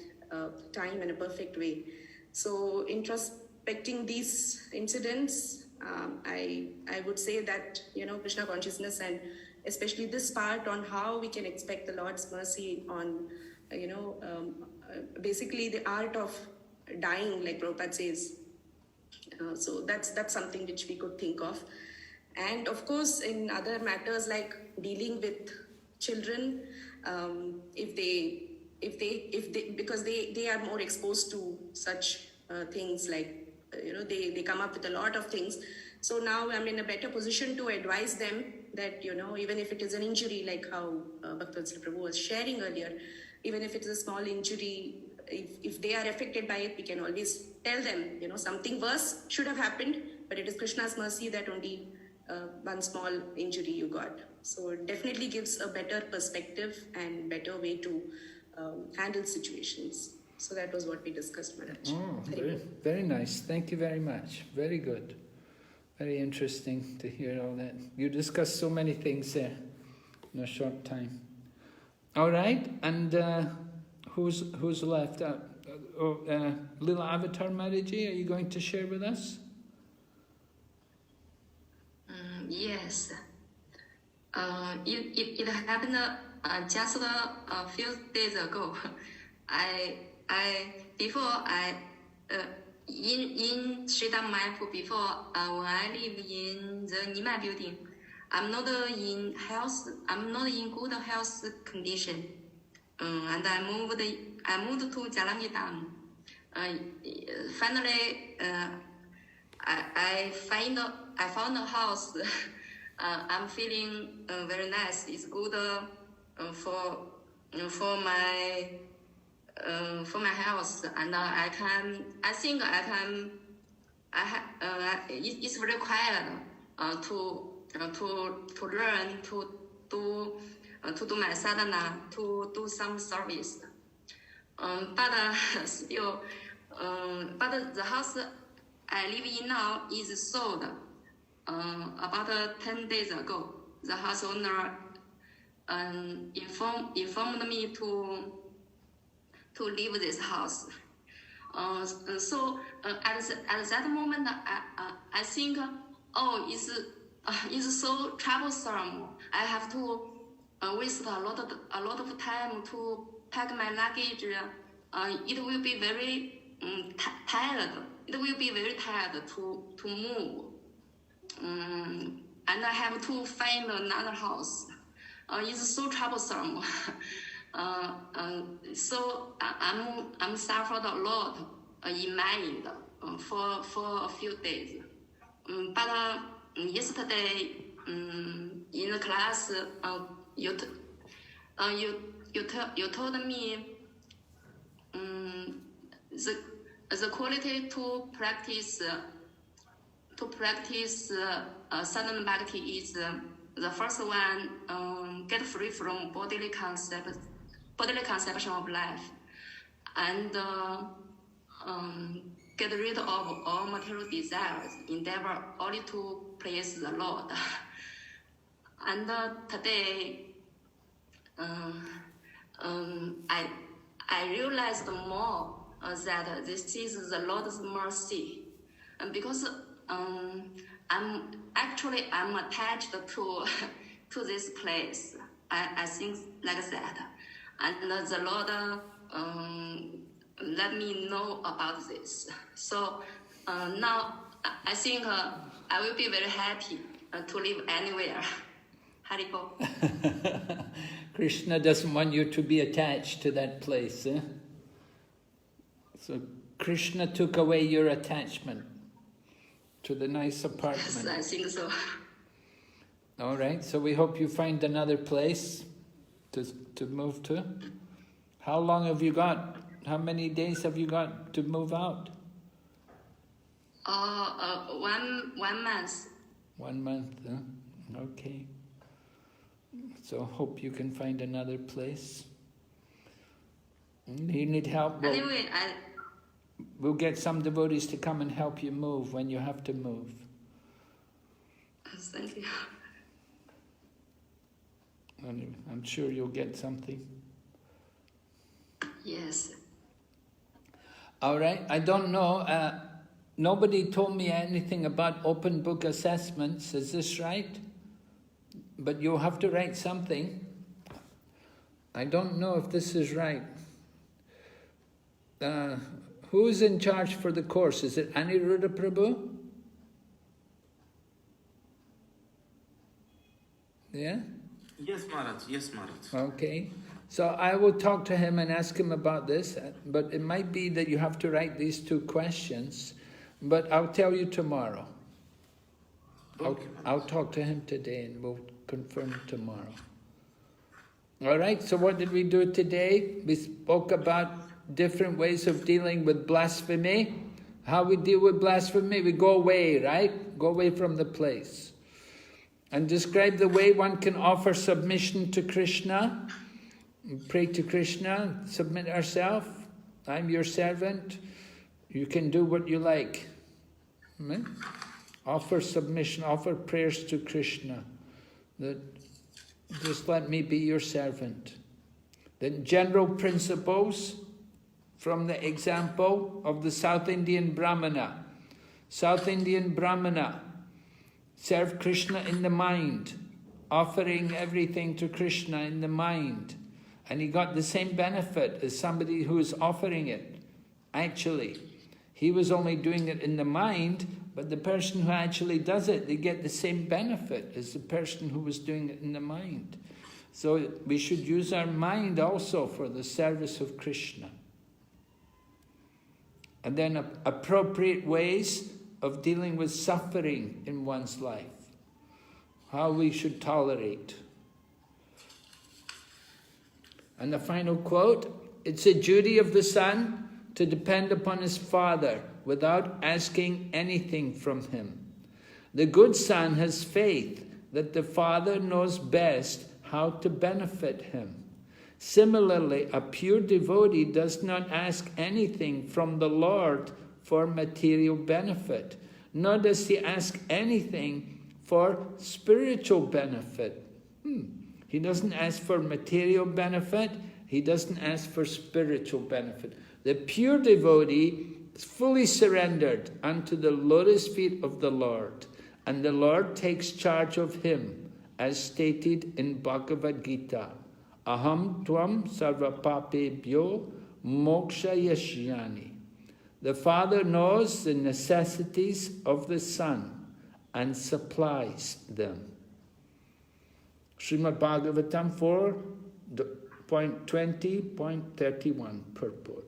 time and a perfect way. So introspecting these incidents, I would say that, Krishna consciousness, and especially this part on how we can expect the Lord's mercy on, basically the art of dying, like Prabhupada says. So that's something which we could think of. And of course, in other matters like dealing with children, if they because they are more exposed to such things, like they come up with a lot of things. So now I'm in a better position to advise them that even if it is an injury, like how Bhakti Prabhu was sharing earlier, even if it's a small injury, if they are affected by it, we can always tell them something worse should have happened, but it is Krishna's mercy that only one small injury you got. So it definitely gives a better perspective and better way to handle situations. So that was what we discussed, Maharaj. Oh, very nice. Thank you very much. Very good. Very interesting to hear all that. You discussed so many things there in a short time. All right, and who's left? Little Avatar Maharaji, are you going to share with us? Yes. It happened just a few days ago. In Sridham Mayapur before, when I live in the Nimai building, I'm not in good health condition, and I moved to Jalangitam. Finally, I found a house. I'm feeling very nice. It's good for my health, and it's required to learn to do my sadhana, to do some service. But still, but the house I live in now is sold. About 10 days ago, the house owner informed me to leave this house. So at that moment, I think, it's so troublesome. I have to waste a lot of time to pack my luggage. It will be very tired. It will be very tired to move. And I have to find another house. It's so troublesome. So I'm suffered a lot in mind for a few days. But yesterday in the class, you told me the quality to practice sadhana bhakti is the first one, get free from bodily conception of life, and get rid of all material desires, endeavor only to please the Lord. And today, I realized more that this is the Lord's mercy, and because I'm attached to this place. I think like that, and the Lord let me know about this. So now I think I will be very happy to live anywhere. Haribol. Krishna doesn't want you to be attached to that place. Eh? So Krishna took away your attachment to the nice apartment. Yes, I think so. All right, so we hope you find another place to move to. How long have you got? How many days have you got to move out? 1 month. 1 month, huh? Okay. So hope you can find another place. You need help? Anyway, we'll get some devotees to come and help you move when you have to move. Thank you. Anyway, I'm sure you'll get something. Yes. All right, I don't know. Nobody told me anything about open book assessments. Is this right? But you'll have to write something. I don't know if this is right. Who's in charge for the course? Is it Aniruddha Prabhu? Yeah? Yes, Maharaj. Yes, Maharaj. Okay. So I will talk to him and ask him about this, but it might be that you have to write these 2 questions, but I'll tell you tomorrow. Okay. I'll talk to him today and we'll confirm tomorrow. All right, so what did we do today? We spoke about different ways of dealing with blasphemy. How we deal with blasphemy? We go away, right? Go away from the place. And describe the way one can offer submission to Krishna. Pray to Krishna, submit ourselves. I'm your servant. You can do what you like. Right? Offer submission, offer prayers to Krishna. That just let me be your servant. Then general principles from the example of the South Indian Brahmana. South Indian Brahmana served Krishna in the mind, offering everything to Krishna in the mind. And he got the same benefit as somebody who is offering it. Actually, he was only doing it in the mind, but the person who actually does it, they get the same benefit as the person who was doing it in the mind. So we should use our mind also for the service of Krishna. And then appropriate ways of dealing with suffering in one's life. How we should tolerate. And the final quote, it's a duty of the son to depend upon his father without asking anything from him. The good son has faith that the father knows best how to benefit him. Similarly, a pure devotee does not ask anything from the Lord for material benefit, nor does he ask anything for spiritual benefit. He doesn't ask for material benefit, he doesn't ask for spiritual benefit. The pure devotee is fully surrendered unto the lotus feet of the Lord, and the Lord takes charge of him, as stated in Bhagavad Gita. Aham tvam sarvapapebhyo moksha yashyani. The Father knows the necessities of the Son and supplies them. Srimad Bhagavatam 4.20.31 purport.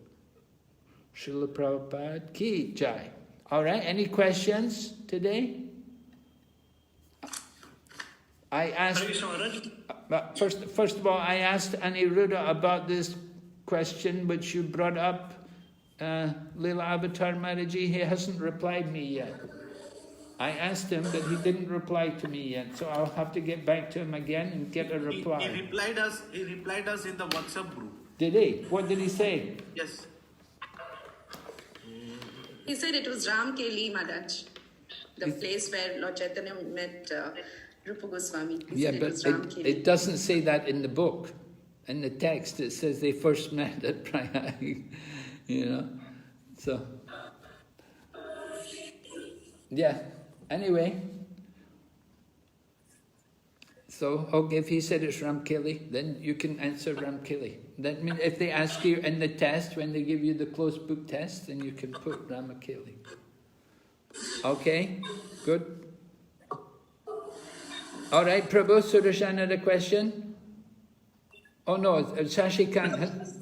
Srila Prabhupada ki jai. All right, any questions today? I asked, first of all, I asked Aniruddha about this question which you brought up, Lila Avatar Maharaji. He hasn't replied me yet. I asked him, but he didn't reply to me yet, so I'll have to get back to him again and get a reply. He replied us in the WhatsApp group. Did he? What did he say? Yes. He said it was Ramkeli, Maharaj, the place where Lord Chaitanya met Rupa Goswami. Yeah, but it doesn't say that in the book. In the text, it says they first met at Prayag. You know, so yeah. Anyway, so okay, if he said it's Ramkeli, then you can answer Ramkeli. That means if they ask you in the test, when they give you the closed book test, then you can put Ramakeli. Okay, good. All right, Prabhu, Sudarshan, another question? Oh no, Shashikant.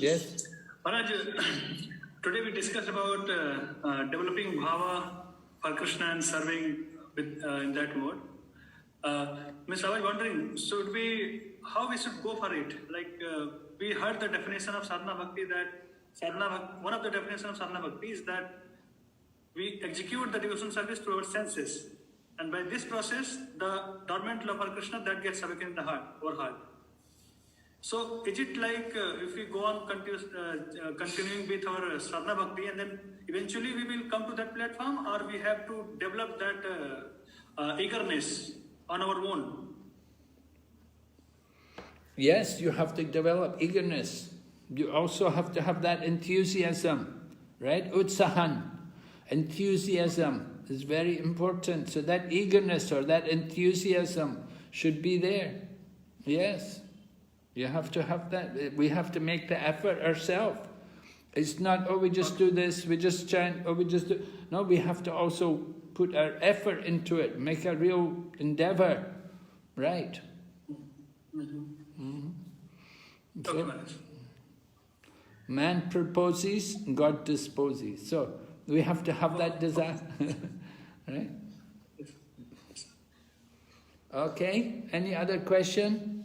Yes. Maharaj, today we discussed about developing bhava for Krishna and serving with, in that mode. Miss, I was wondering, how we should go for it? Like we heard the definition of sadhana bhakti, that one of the definitions of sadhana bhakti is that we execute the devotional service through our senses. And by this process, the dormant love for Krishna that gets awakened in the heart, our heart. So, is it like if we go on continuing with our sadhana bhakti, and then eventually we will come to that platform, or we have to develop that eagerness on our own? Yes, you have to develop eagerness. You also have to have that enthusiasm, right? Utsahan, enthusiasm is very important. So that eagerness or that enthusiasm should be there. Yes, you have to have that. We have to make the effort ourselves. It's not, oh, we just do this, we just chant, or we just do... No, we have to also put our effort into it, make a real endeavor. Right. So, man proposes, God disposes. So, we have to have that desire. Right? Okay, any other question?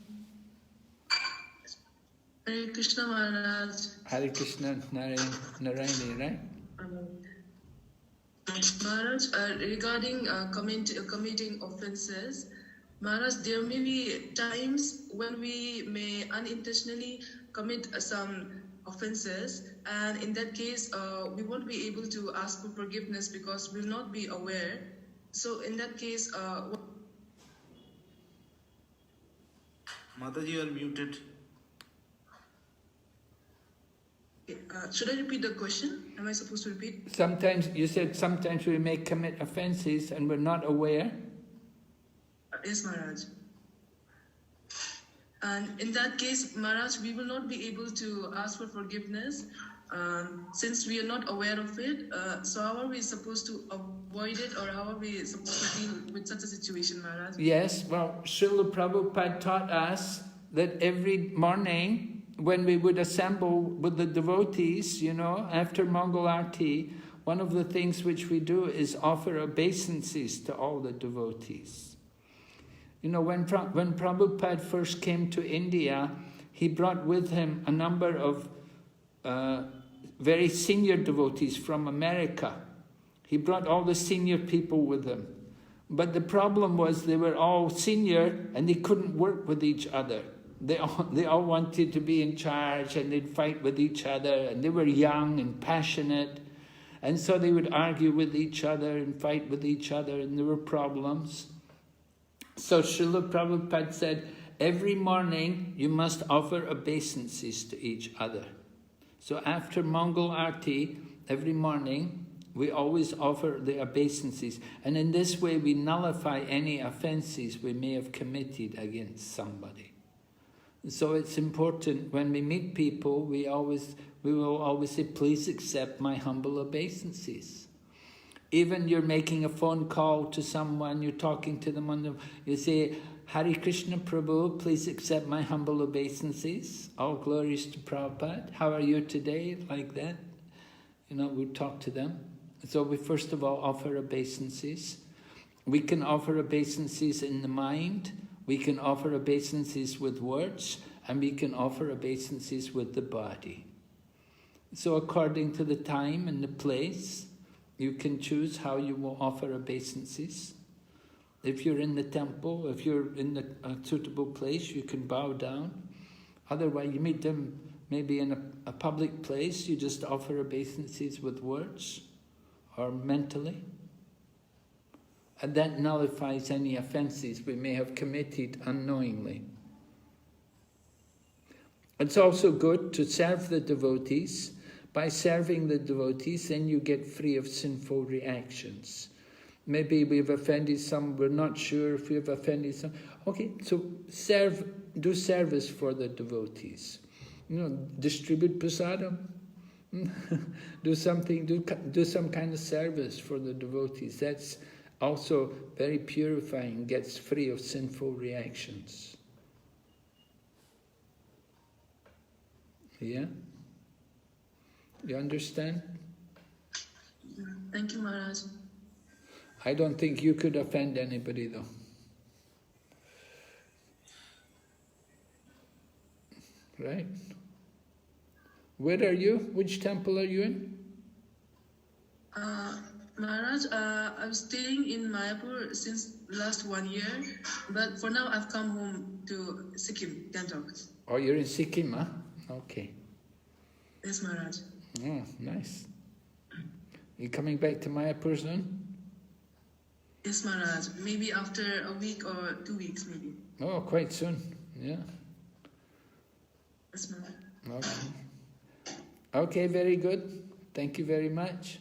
Hare Krishna Maharaj. Hare Krishna Narayani, right? Maharaj, regarding committing offenses, Maharaj, there may be times when we may unintentionally commit some offenses, and in that case, we won't be able to ask for forgiveness because we'll not be aware. So in that case, Mataji, you are muted. should I repeat the question? Am I supposed to repeat? Sometimes, you said sometimes we may commit offenses and we're not aware. Yes, Maharaj. And in that case, Maharaj, we will not be able to ask for forgiveness since we are not aware of it. So how are we supposed to avoid it, or how are we supposed to deal with such a situation, Maharaj? Yes, well, Srila Prabhupada taught us that every morning when we would assemble with the devotees, you know, after Mangal Arati, one of the things which we do is offer obeisances to all the devotees. You know, when Prabhupada first came to India, he brought with him a number of very senior devotees from America. He brought all the senior people with him. But the problem was they were all senior and they couldn't work with each other. They all wanted to be in charge, and they'd fight with each other, and they were young and passionate. And so they would argue with each other and fight with each other, and there were problems. So Srila Prabhupada said, every morning you must offer obeisances to each other. So after Mangal Arati, every morning, we always offer the obeisances. And in this way we nullify any offenses we may have committed against somebody. So it's important when we meet people, we will always say, please accept my humble obeisances. Even you're making a phone call to someone, you're talking to them, you say, Hare Krishna Prabhu, please accept my humble obeisances. All glories to Prabhupada. How are you today? Like that. You know, we talk to them. So we first of all offer obeisances. We can offer obeisances in the mind. We can offer obeisances with words, and we can offer obeisances with the body. So according to the time and the place, you can choose how you will offer obeisances. If you're in the temple, if you're in a suitable place, you can bow down. Otherwise, you meet them maybe in a public place, you just offer obeisances with words or mentally. And that nullifies any offences we may have committed unknowingly. It's also good to serve the devotees. By serving the devotees, then you get free of sinful reactions. Maybe we've offended some, we're not sure if we've offended some. Okay, so do service for the devotees. Distribute prasadam. do something, do some kind of service for the devotees. That's also very purifying, gets free of sinful reactions. Yeah? You understand? Thank you, Maharaj. I don't think you could offend anybody though. Right? Where are you? Which temple are you in? Maharaj, I'm staying in Mayapur since last 1 year, but for now I've come home to Sikkim, Gangtok. Oh, you're in Sikkim, huh? Okay. Yes, Maharaj. Oh, nice. You coming back to Mayapur soon? Yes, Maharaj. Maybe after a week or 2 weeks, maybe. Oh, quite soon. Yeah. Yes, Maharaj. Okay. Okay, very good. Thank you very much.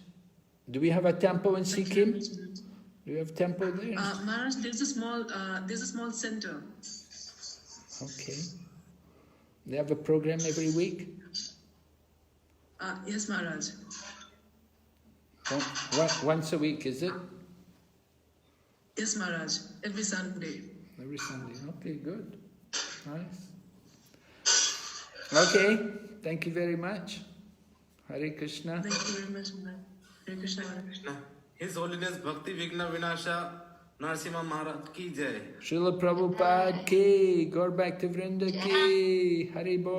Do we have a temple in Sikkim? Do we have a temple there? Maharaj, there's a small center. Okay. They have a program every week? Yes, Maharaj. Once a week, is it? Yes, Maharaj. Every Sunday. Every Sunday. Okay, good. Nice. Okay, thank you very much. Hare Krishna. Thank you very much, Maharaj. Hare Krishna. Hare Krishna. His Holiness Bhakti Vigna Vinasha Narasimha Maharaj ki jai. Srila Prabhupada ki, Gaur Bhakti Vrinda ki, Hari Bol.